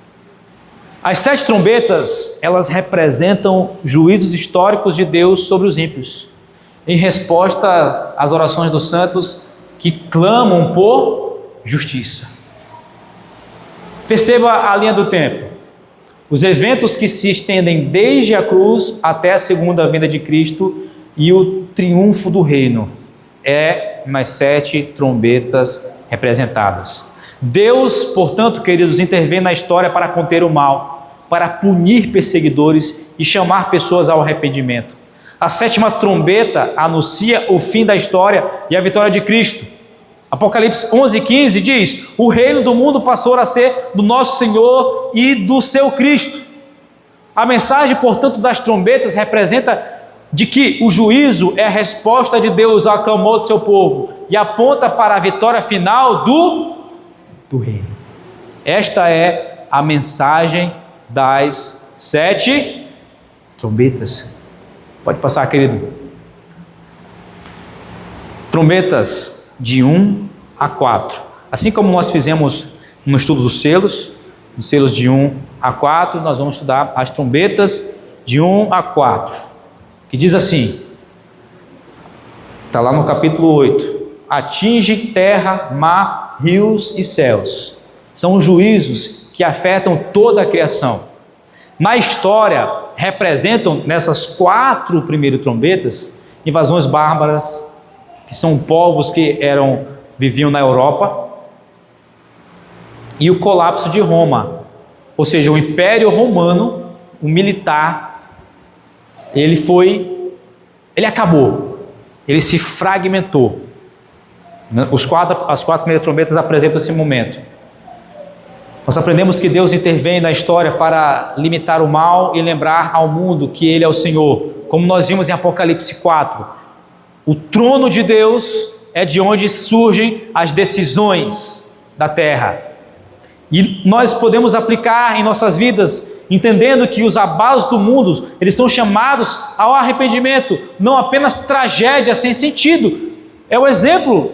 B: As 7 trombetas, elas representam juízos históricos de Deus sobre os ímpios, em resposta às orações dos santos que clamam por justiça. Perceba a linha do tempo. Os eventos que se estendem desde a cruz até a segunda vinda de Cristo e o triunfo do reino nas 7 trombetas representadas. Deus, portanto, queridos, intervém na história para conter o mal, para punir perseguidores e chamar pessoas ao arrependimento. A 7ª trombeta anuncia o fim da história e a vitória de Cristo. Apocalipse 11:15 diz: o reino do mundo passou a ser do nosso Senhor e do seu Cristo. A mensagem, portanto, das trombetas representa de que o juízo é a resposta de Deus ao clamor do seu povo e aponta para a vitória final do reino. Esta é a mensagem das 7 trombetas. Pode passar, querido. Trombetas de 1 a 4. Assim como nós fizemos no estudo dos selos, nos selos de 1 a 4, nós vamos estudar as trombetas de 1 a 4, que diz assim, está lá no capítulo 8, atinge terra, mar, rios e céus. São os juízos que afetam toda a criação. Na história, representam nessas 4 primeiras trombetas, invasões bárbaras, que são povos que viviam na Europa, e o colapso de Roma, ou seja, o Império Romano, o militar, ele acabou, ele se fragmentou. As 4 primeiras trombetas apresentam esse momento. Nós aprendemos que Deus intervém na história para limitar o mal e lembrar ao mundo que Ele é o Senhor. Como nós vimos em Apocalipse 4, o trono de Deus é de onde surgem as decisões da terra. E nós podemos aplicar em nossas vidas, entendendo que os abalos do mundo, eles são chamados ao arrependimento, não apenas tragédia sem sentido. É o exemplo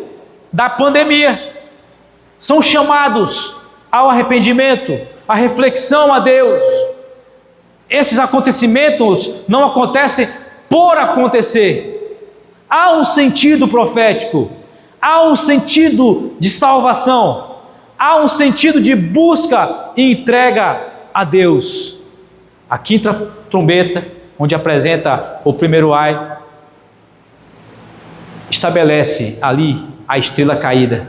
B: da pandemia. São chamados ao arrependimento, à reflexão a Deus. Esses acontecimentos não acontecem por acontecer. Há um sentido profético, há um sentido de salvação, há um sentido de busca e entrega a Deus. A 5ª trombeta, onde apresenta o primeiro ai, estabelece ali a estrela caída,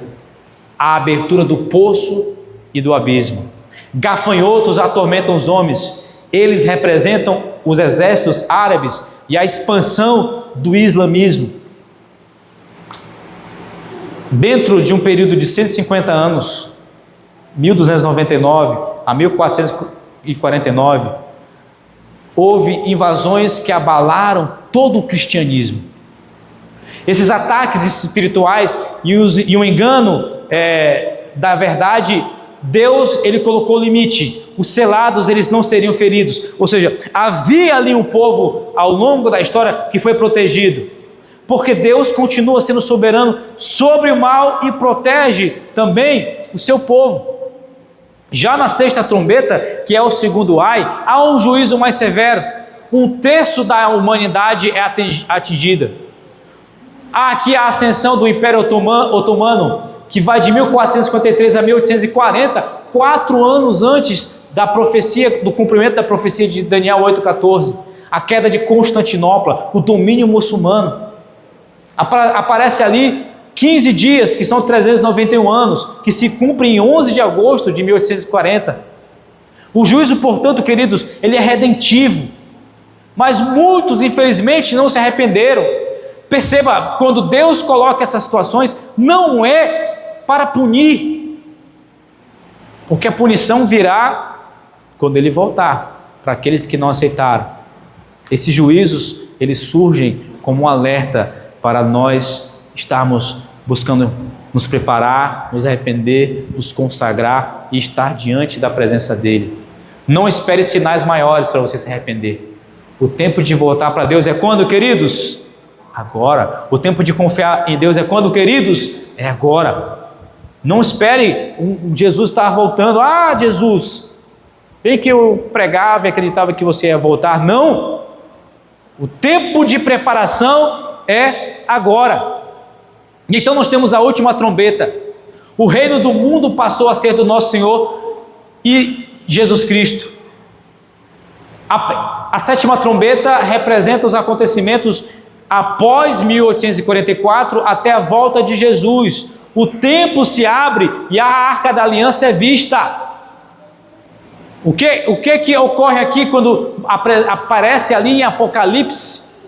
B: a abertura do poço e do abismo. Gafanhotos atormentam os homens, eles representam os exércitos árabes e a expansão do islamismo. Dentro de um período de 150 anos, 1299 a 1449, houve invasões que abalaram todo o cristianismo. Esses ataques espirituais e o engano da verdade, Deus, ele colocou limite. Os selados, eles não seriam feridos. Ou seja, havia ali um povo ao longo da história que foi protegido, porque Deus continua sendo soberano sobre o mal e protege também o seu povo. Já na 6ª trombeta, que é o segundo ai, há um juízo mais severo. 1/3 da humanidade é atingida. Há aqui a ascensão do Império Otomano, que vai de 1453 a 1840, 4 anos antes da profecia, do cumprimento da profecia de Daniel 8,14, a queda de Constantinopla, o domínio muçulmano. Aparece ali 15 dias, que são 391 anos, que se cumprem em 11 de agosto de 1840. O juízo, portanto, queridos, ele é redentivo, mas muitos, infelizmente, não se arrependeram. Perceba, quando Deus coloca essas situações, não é para punir, porque a punição virá quando Ele voltar, para aqueles que não aceitaram. Esses juízos, eles surgem como um alerta para nós estarmos buscando nos preparar, nos arrepender, nos consagrar e estar diante da presença dEle. Não espere sinais maiores para você se arrepender. O tempo de voltar para Deus é quando, queridos? Agora. O tempo de confiar em Deus é quando, queridos? É agora. Não espere Jesus estar voltando. Ah, Jesus, bem que eu pregava e acreditava que você ia voltar. Não. O tempo de preparação é agora. Então nós temos a última trombeta. O reino do mundo passou a ser do nosso Senhor e Jesus Cristo. A 7ª trombeta representa os acontecimentos após 1844 até a volta de Jesus. O templo se abre e a arca da aliança é vista. O que ocorre aqui quando aparece ali em Apocalipse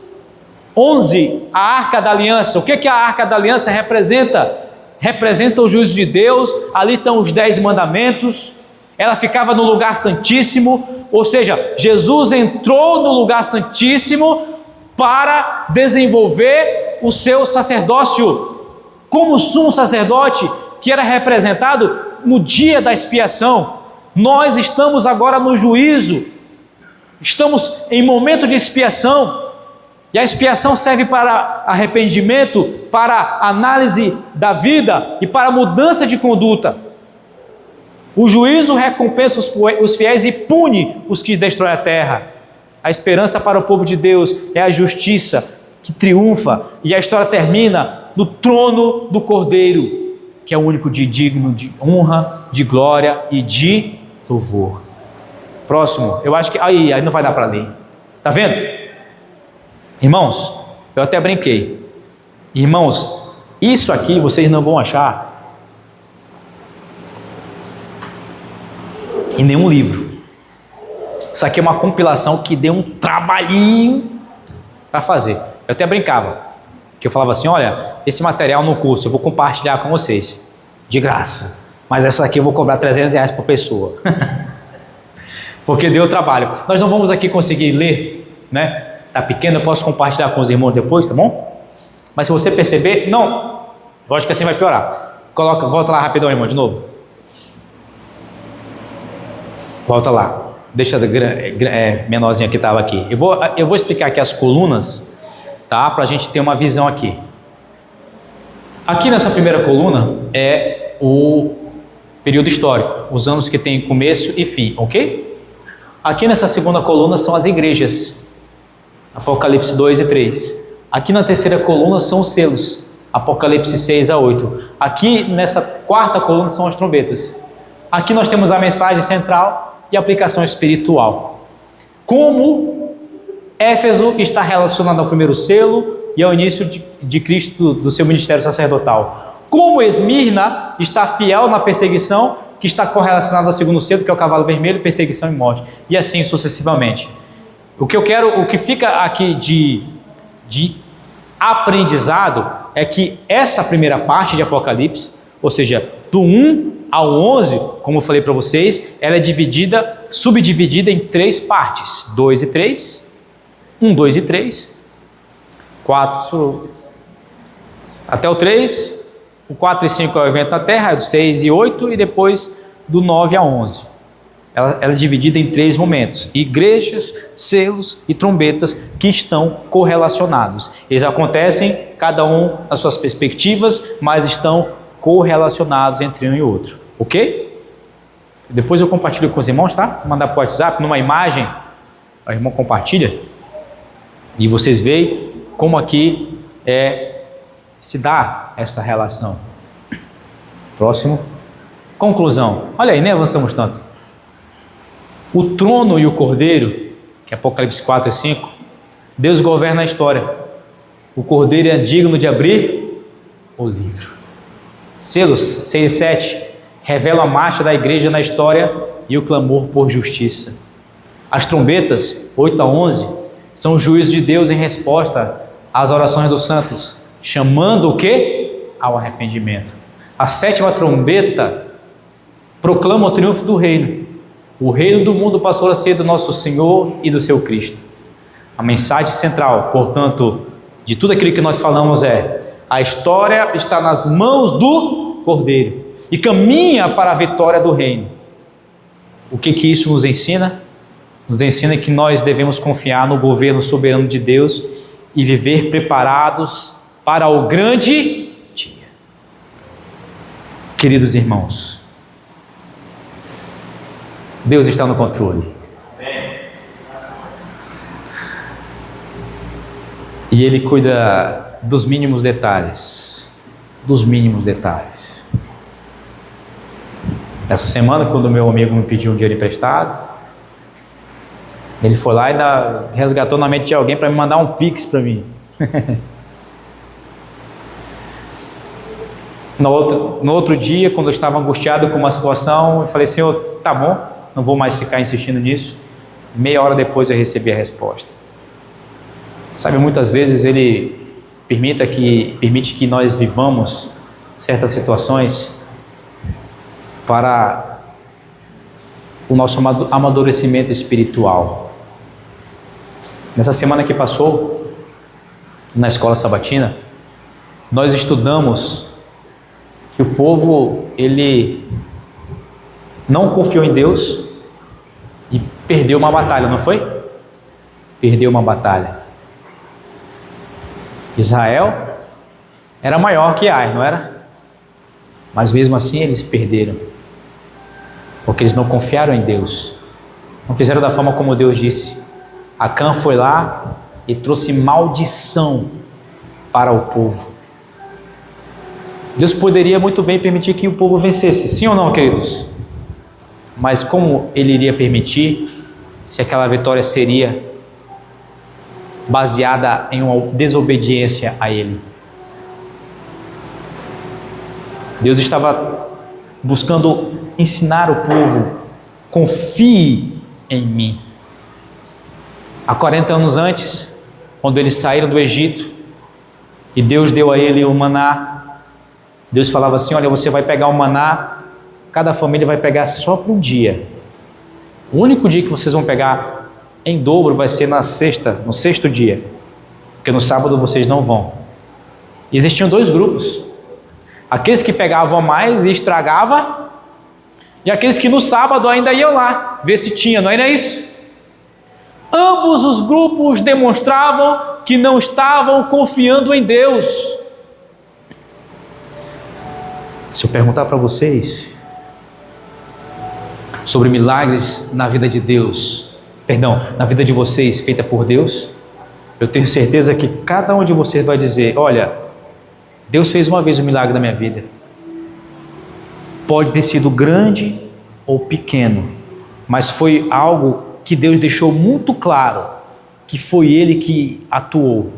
B: 11, a Arca da Aliança? O que a Arca da Aliança representa? Representa o juízo de Deus. Ali estão os 10 mandamentos. Ela ficava no lugar santíssimo, ou seja, Jesus entrou no lugar santíssimo para desenvolver o seu sacerdócio como sumo sacerdote, que era representado no dia da expiação. Nós estamos agora no juízo, estamos em momento de expiação, e a expiação serve para arrependimento, para análise da vida e para mudança de conduta. O juízo recompensa os fiéis e pune os que destroem a terra. A esperança para o povo de Deus é a justiça que triunfa, e a história termina no trono do Cordeiro, que é o único digno de honra, de glória e de louvor. Próximo, eu acho que aí não vai dar para ler. Tá vendo? Irmãos, eu até brinquei. Irmãos, isso aqui vocês não vão achar em nenhum livro. Isso aqui é uma compilação que deu um trabalhinho para fazer. Eu até brincava, que eu falava assim: olha, esse material no curso eu vou compartilhar com vocês, de graça, mas essa aqui eu vou cobrar R$300 por pessoa, porque deu trabalho. Nós não vamos aqui conseguir ler, né? Tá pequeno, eu posso compartilhar com os irmãos depois, tá bom? Mas se você perceber, não, lógico que assim vai piorar. Volta lá rapidão, irmão, de novo. Volta lá, deixa menorzinho que estava aqui. Eu vou explicar aqui as colunas, tá? Para a gente ter uma visão aqui. Aqui nessa primeira coluna é o período histórico, os anos que tem começo e fim, ok? Aqui nessa segunda coluna são as igrejas, Apocalipse 2 e 3. Aqui na terceira coluna são os selos, Apocalipse 6 a 8. Aqui nessa quarta coluna são as trombetas. Aqui nós temos a mensagem central e a aplicação espiritual. Como Éfeso está relacionado ao primeiro selo e ao início de Cristo, do seu ministério sacerdotal. Como Esmirna está fiel na perseguição, que está correlacionado ao segundo selo, que é o cavalo vermelho, perseguição e morte. E assim sucessivamente. O que fica aqui de aprendizado é que essa primeira parte de Apocalipse, ou seja, do 1 ao 11, como eu falei para vocês, ela é subdividida em 3 partes: 2 e 3, 1, 2 e 3, 4 até o 3, o 4 e 5 é o evento na Terra, do 6 e 8, e depois do 9 a 11. Ela é dividida em 3 momentos: igrejas, selos e trombetas, que estão correlacionados. Eles acontecem, cada um nas suas perspectivas, mas estão correlacionados entre um e outro, ok? Depois eu compartilho com os irmãos, tá? Vou mandar para o WhatsApp, numa imagem, o irmão compartilha, e vocês veem como aqui se dá essa relação. Próximo. Conclusão. Olha aí, nem avançamos tanto. O trono e o cordeiro, que é Apocalipse 4 e 5, Deus governa a história. O cordeiro é digno de abrir o livro. Selos 6 e 7 revelam a marcha da igreja na história e o clamor por justiça. As trombetas 8 a 11 são o juízo de Deus em resposta às orações dos santos, chamando o quê? Ao arrependimento. A 7ª trombeta proclama o triunfo do reino. O reino do mundo passou a ser do nosso Senhor e do seu Cristo. A mensagem central, portanto, de tudo aquilo que nós falamos é: a história está nas mãos do Cordeiro e caminha para a vitória do reino. O que isso nos ensina? Nos ensina que nós devemos confiar no governo soberano de Deus e viver preparados para o grande dia. Queridos irmãos, Deus está no controle. E Ele cuida dos mínimos detalhes. Dos mínimos detalhes. Essa semana, quando meu amigo me pediu um dinheiro emprestado, ele foi lá e resgatou na mente de alguém para me mandar um Pix para mim. No outro dia, quando eu estava angustiado com uma situação, eu falei: Senhor, tá bom, não vou mais ficar insistindo nisso. Meia hora depois eu recebi a resposta. Sabe, muitas vezes Ele permite que nós vivamos certas situações para o nosso amadurecimento espiritual. Nessa semana que passou, na escola sabatina, nós estudamos que o povo, ele não confiou em Deus e perdeu uma batalha, não foi? Perdeu uma batalha. Israel era maior que Ai, não era? Mas mesmo assim eles perderam, porque eles não confiaram em Deus, não fizeram da forma como Deus disse. Acã foi lá e trouxe maldição para o povo. Deus poderia muito bem permitir que o povo vencesse, sim ou não, queridos? Mas como Ele iria permitir, se aquela vitória seria baseada em uma desobediência a Ele? Deus estava buscando ensinar o povo: confie em mim. Há 40 anos antes, quando eles saíram do Egito e Deus deu a ele o maná, Deus falava assim: olha, você vai pegar o maná, cada família vai pegar só por um dia. O único dia que vocês vão pegar em dobro vai ser no sexto dia, porque no sábado vocês não vão. E existiam dois grupos: aqueles que pegavam mais e estragavam, e aqueles que no sábado ainda iam lá ver se tinha, não era isso? Ambos os grupos demonstravam que não estavam confiando em Deus. Se eu perguntar para vocês sobre milagres na vida de Deus, na vida de vocês feita por Deus, eu tenho certeza que cada um de vocês vai dizer: olha, Deus fez uma vez um milagre na minha vida. Pode ter sido grande ou pequeno, mas foi algo que Deus deixou muito claro, que foi Ele que atuou,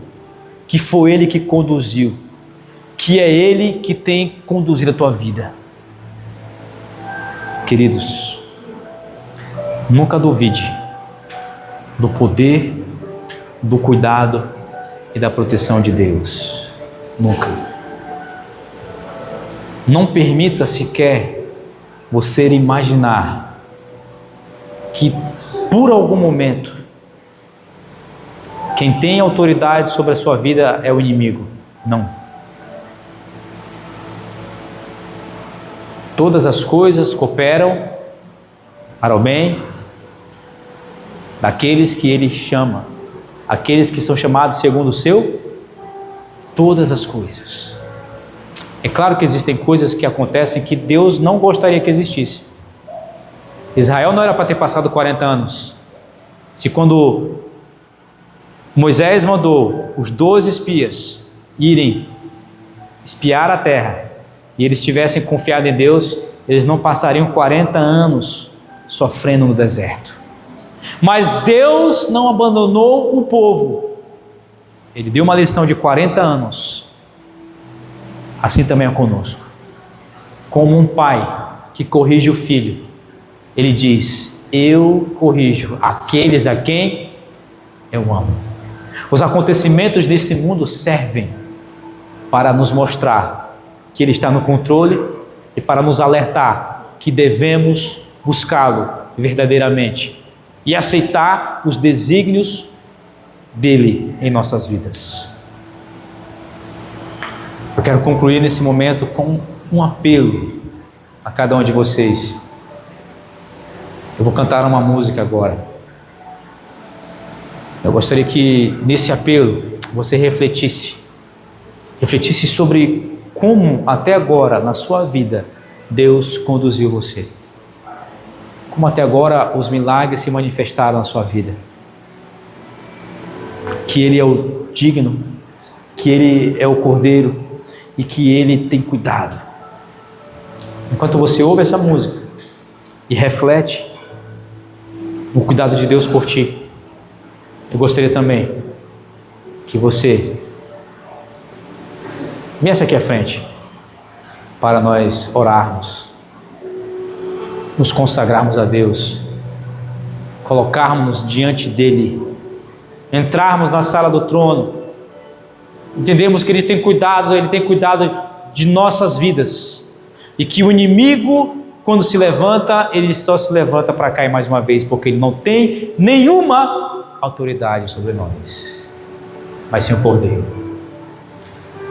B: que foi Ele que conduziu, que é Ele que tem conduzido a tua vida. Queridos, nunca duvide do poder, do cuidado e da proteção de Deus. Nunca. Não permita sequer você imaginar que por algum momento quem tem autoridade sobre a sua vida é o inimigo. Não. Todas as coisas cooperam para o bem daqueles que Ele chama, aqueles que são chamados segundo o seu, todas as coisas. É claro que existem coisas que acontecem que Deus não gostaria que existisse. Israel não era para ter passado 40 anos. Se quando Moisés mandou os 12 espias irem espiar a terra e eles tivessem confiado em Deus, eles não passariam 40 anos sofrendo no deserto. Mas Deus não abandonou o povo. Ele deu uma lição de 40 anos. Assim também é conosco. Como um pai que corrige o filho, Ele diz: eu corrijo aqueles a quem eu amo. Os acontecimentos desse mundo servem para nos mostrar que Ele está no controle e para nos alertar que devemos buscá-lo verdadeiramente e aceitar os desígnios dele em nossas vidas. Eu quero concluir nesse momento com um apelo a cada um de vocês. Eu vou cantar uma música agora. Eu gostaria que nesse apelo você refletisse sobre como até agora na sua vida Deus conduziu você. Como até agora os milagres se manifestaram na sua vida. Que Ele é o digno, que Ele é o Cordeiro e que Ele tem cuidado. Enquanto você ouve essa música e reflete o cuidado de Deus por ti, eu gostaria também que você viesse aqui à frente para nós orarmos, nos consagrarmos a Deus colocarmos diante dele, entrarmos na sala do trono, entendemos que Ele tem cuidado de nossas vidas, e que o inimigo, quando se levanta, ele só se levanta para cair mais uma vez, porque ele não tem nenhuma autoridade sobre nós, mas sim o Cordeiro.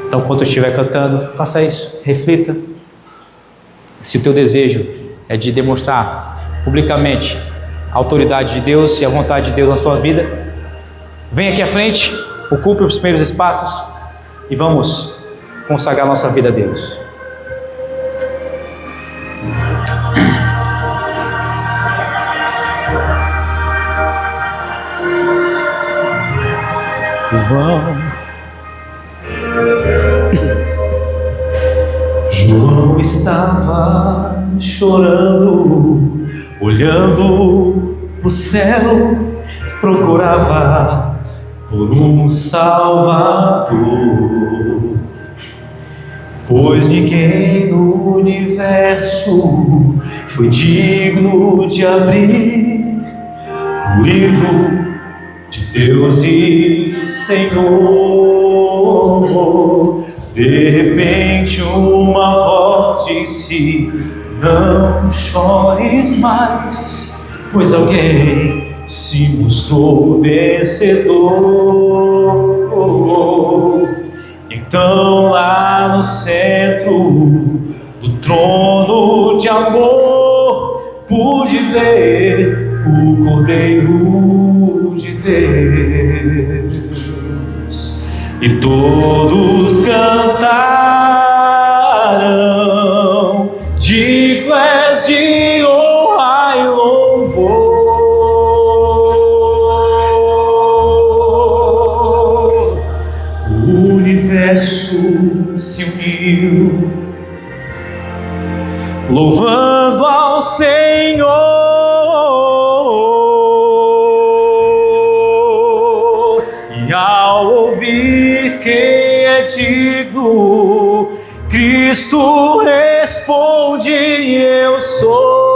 B: Então, quando eu estiver cantando, faça isso, reflita. Se o teu desejo é de demonstrar publicamente a autoridade de Deus e a vontade de Deus na sua vida, vem aqui à frente, ocupe os primeiros espaços e vamos consagrar nossa vida a Deus. João estava chorando, olhando pro céu, procurava por um Salvador, pois ninguém no universo foi digno de abrir o livro de Deus e Senhor. De repente uma voz disse: não chores mais, pois alguém se mostrou vencedor. Então lá no centro do trono de amor pude ver o Cordeiro de Deus, e todos cantaram: digno és de honra e louvor. O universo se uniu, louvando ao Senhor. E ao ouvir quem é digno, Cristo responde: eu sou.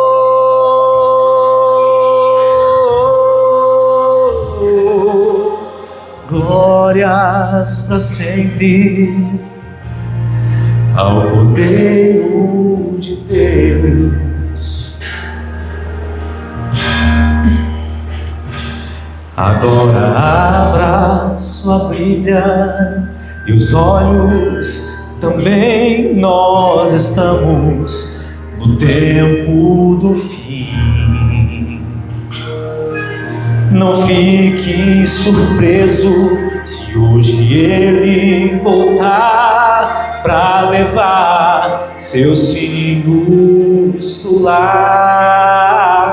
B: Glórias para sempre ao Cordeiro de Deus. Agora abra sua Bíblia e os olhos também. Nós estamos no tempo do fim. Não fique surpreso se hoje Ele voltar para levar seus filhos pro lar.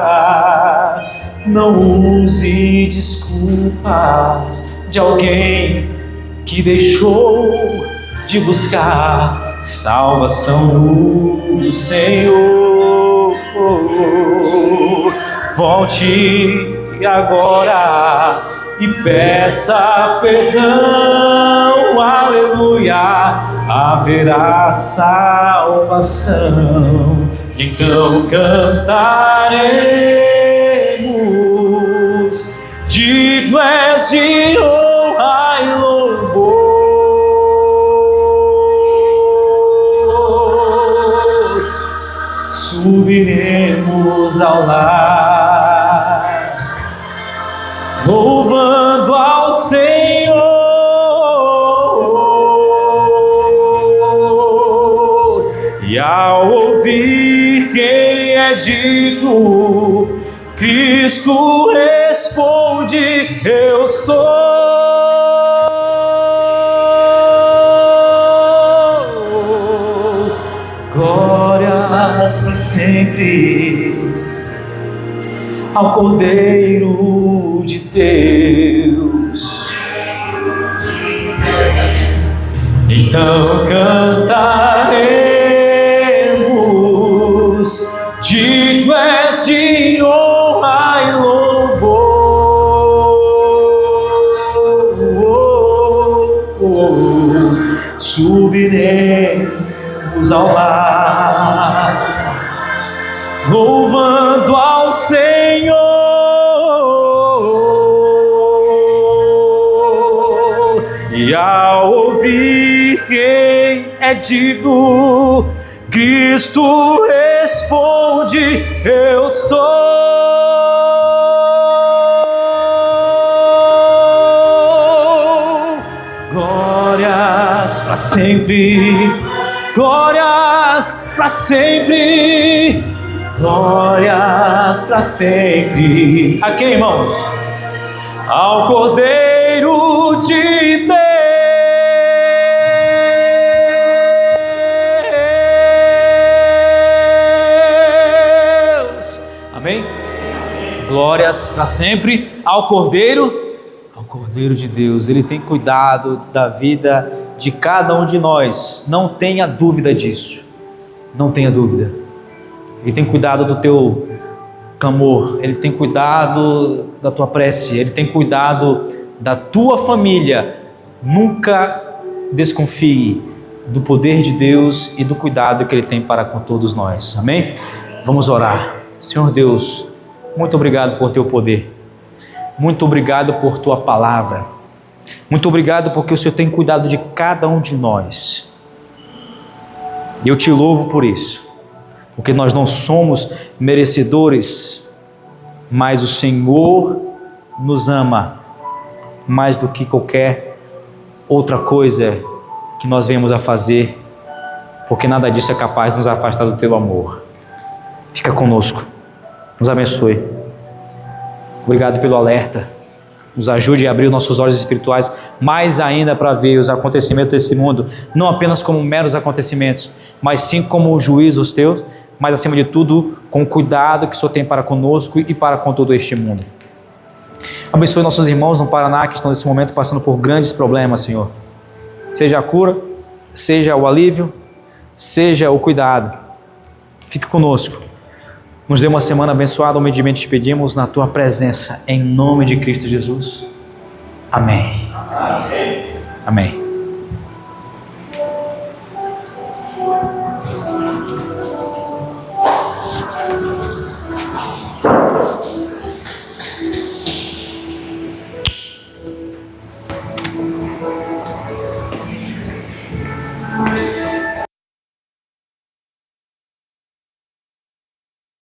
B: Não use desculpas de alguém que deixou de buscar salvação no Senhor. Volte agora e peça perdão, aleluia, haverá salvação. Então cantaremos: digno és de honra e louvor. Subiremos ao lar, louvando ao Senhor. E ao ouvir quem é digno, Cristo responde: eu sou. Glórias para sempre ao Cordeiro de Deus. Então cantaremos: digno és de honra e louvor. Subiremos ao lar, louvando ao Senhor. pedido, Cristo responde: eu sou. Glórias para sempre, glórias para sempre, glórias para sempre. A quem, irmãos? Ao Cordeiro de Deus. Amém? Glórias para sempre ao Cordeiro de Deus. Ele tem cuidado da vida de cada um de nós. Não tenha dúvida disso. Não tenha dúvida. Ele tem cuidado do teu clamor, Ele tem cuidado da tua prece, Ele tem cuidado da tua família. Nunca desconfie do poder de Deus e do cuidado que Ele tem para com todos nós. Amém? Vamos orar. Senhor Deus, muito obrigado por teu poder, muito obrigado por tua palavra, muito obrigado porque o Senhor tem cuidado de cada um de nós. E eu te louvo por isso, porque nós não somos merecedores, mas o Senhor nos ama mais do que qualquer outra coisa que nós venhamos a fazer, porque nada disso é capaz de nos afastar do teu amor. Fica conosco, nos abençoe. Obrigado pelo alerta, nos ajude a abrir os nossos olhos espirituais mais ainda para ver os acontecimentos desse mundo, não apenas como meros acontecimentos, mas sim como juízos teus, mas acima de tudo, com o cuidado que o Senhor tem para conosco e para com todo este mundo. Abençoe nossos irmãos no Paraná que estão nesse momento passando por grandes problemas, Senhor. Seja a cura, seja o alívio, seja o cuidado. Fique conosco. Nos dê uma semana abençoada, humildemente te pedimos na tua presença, em nome de Cristo Jesus. Amém. Amém. Amém.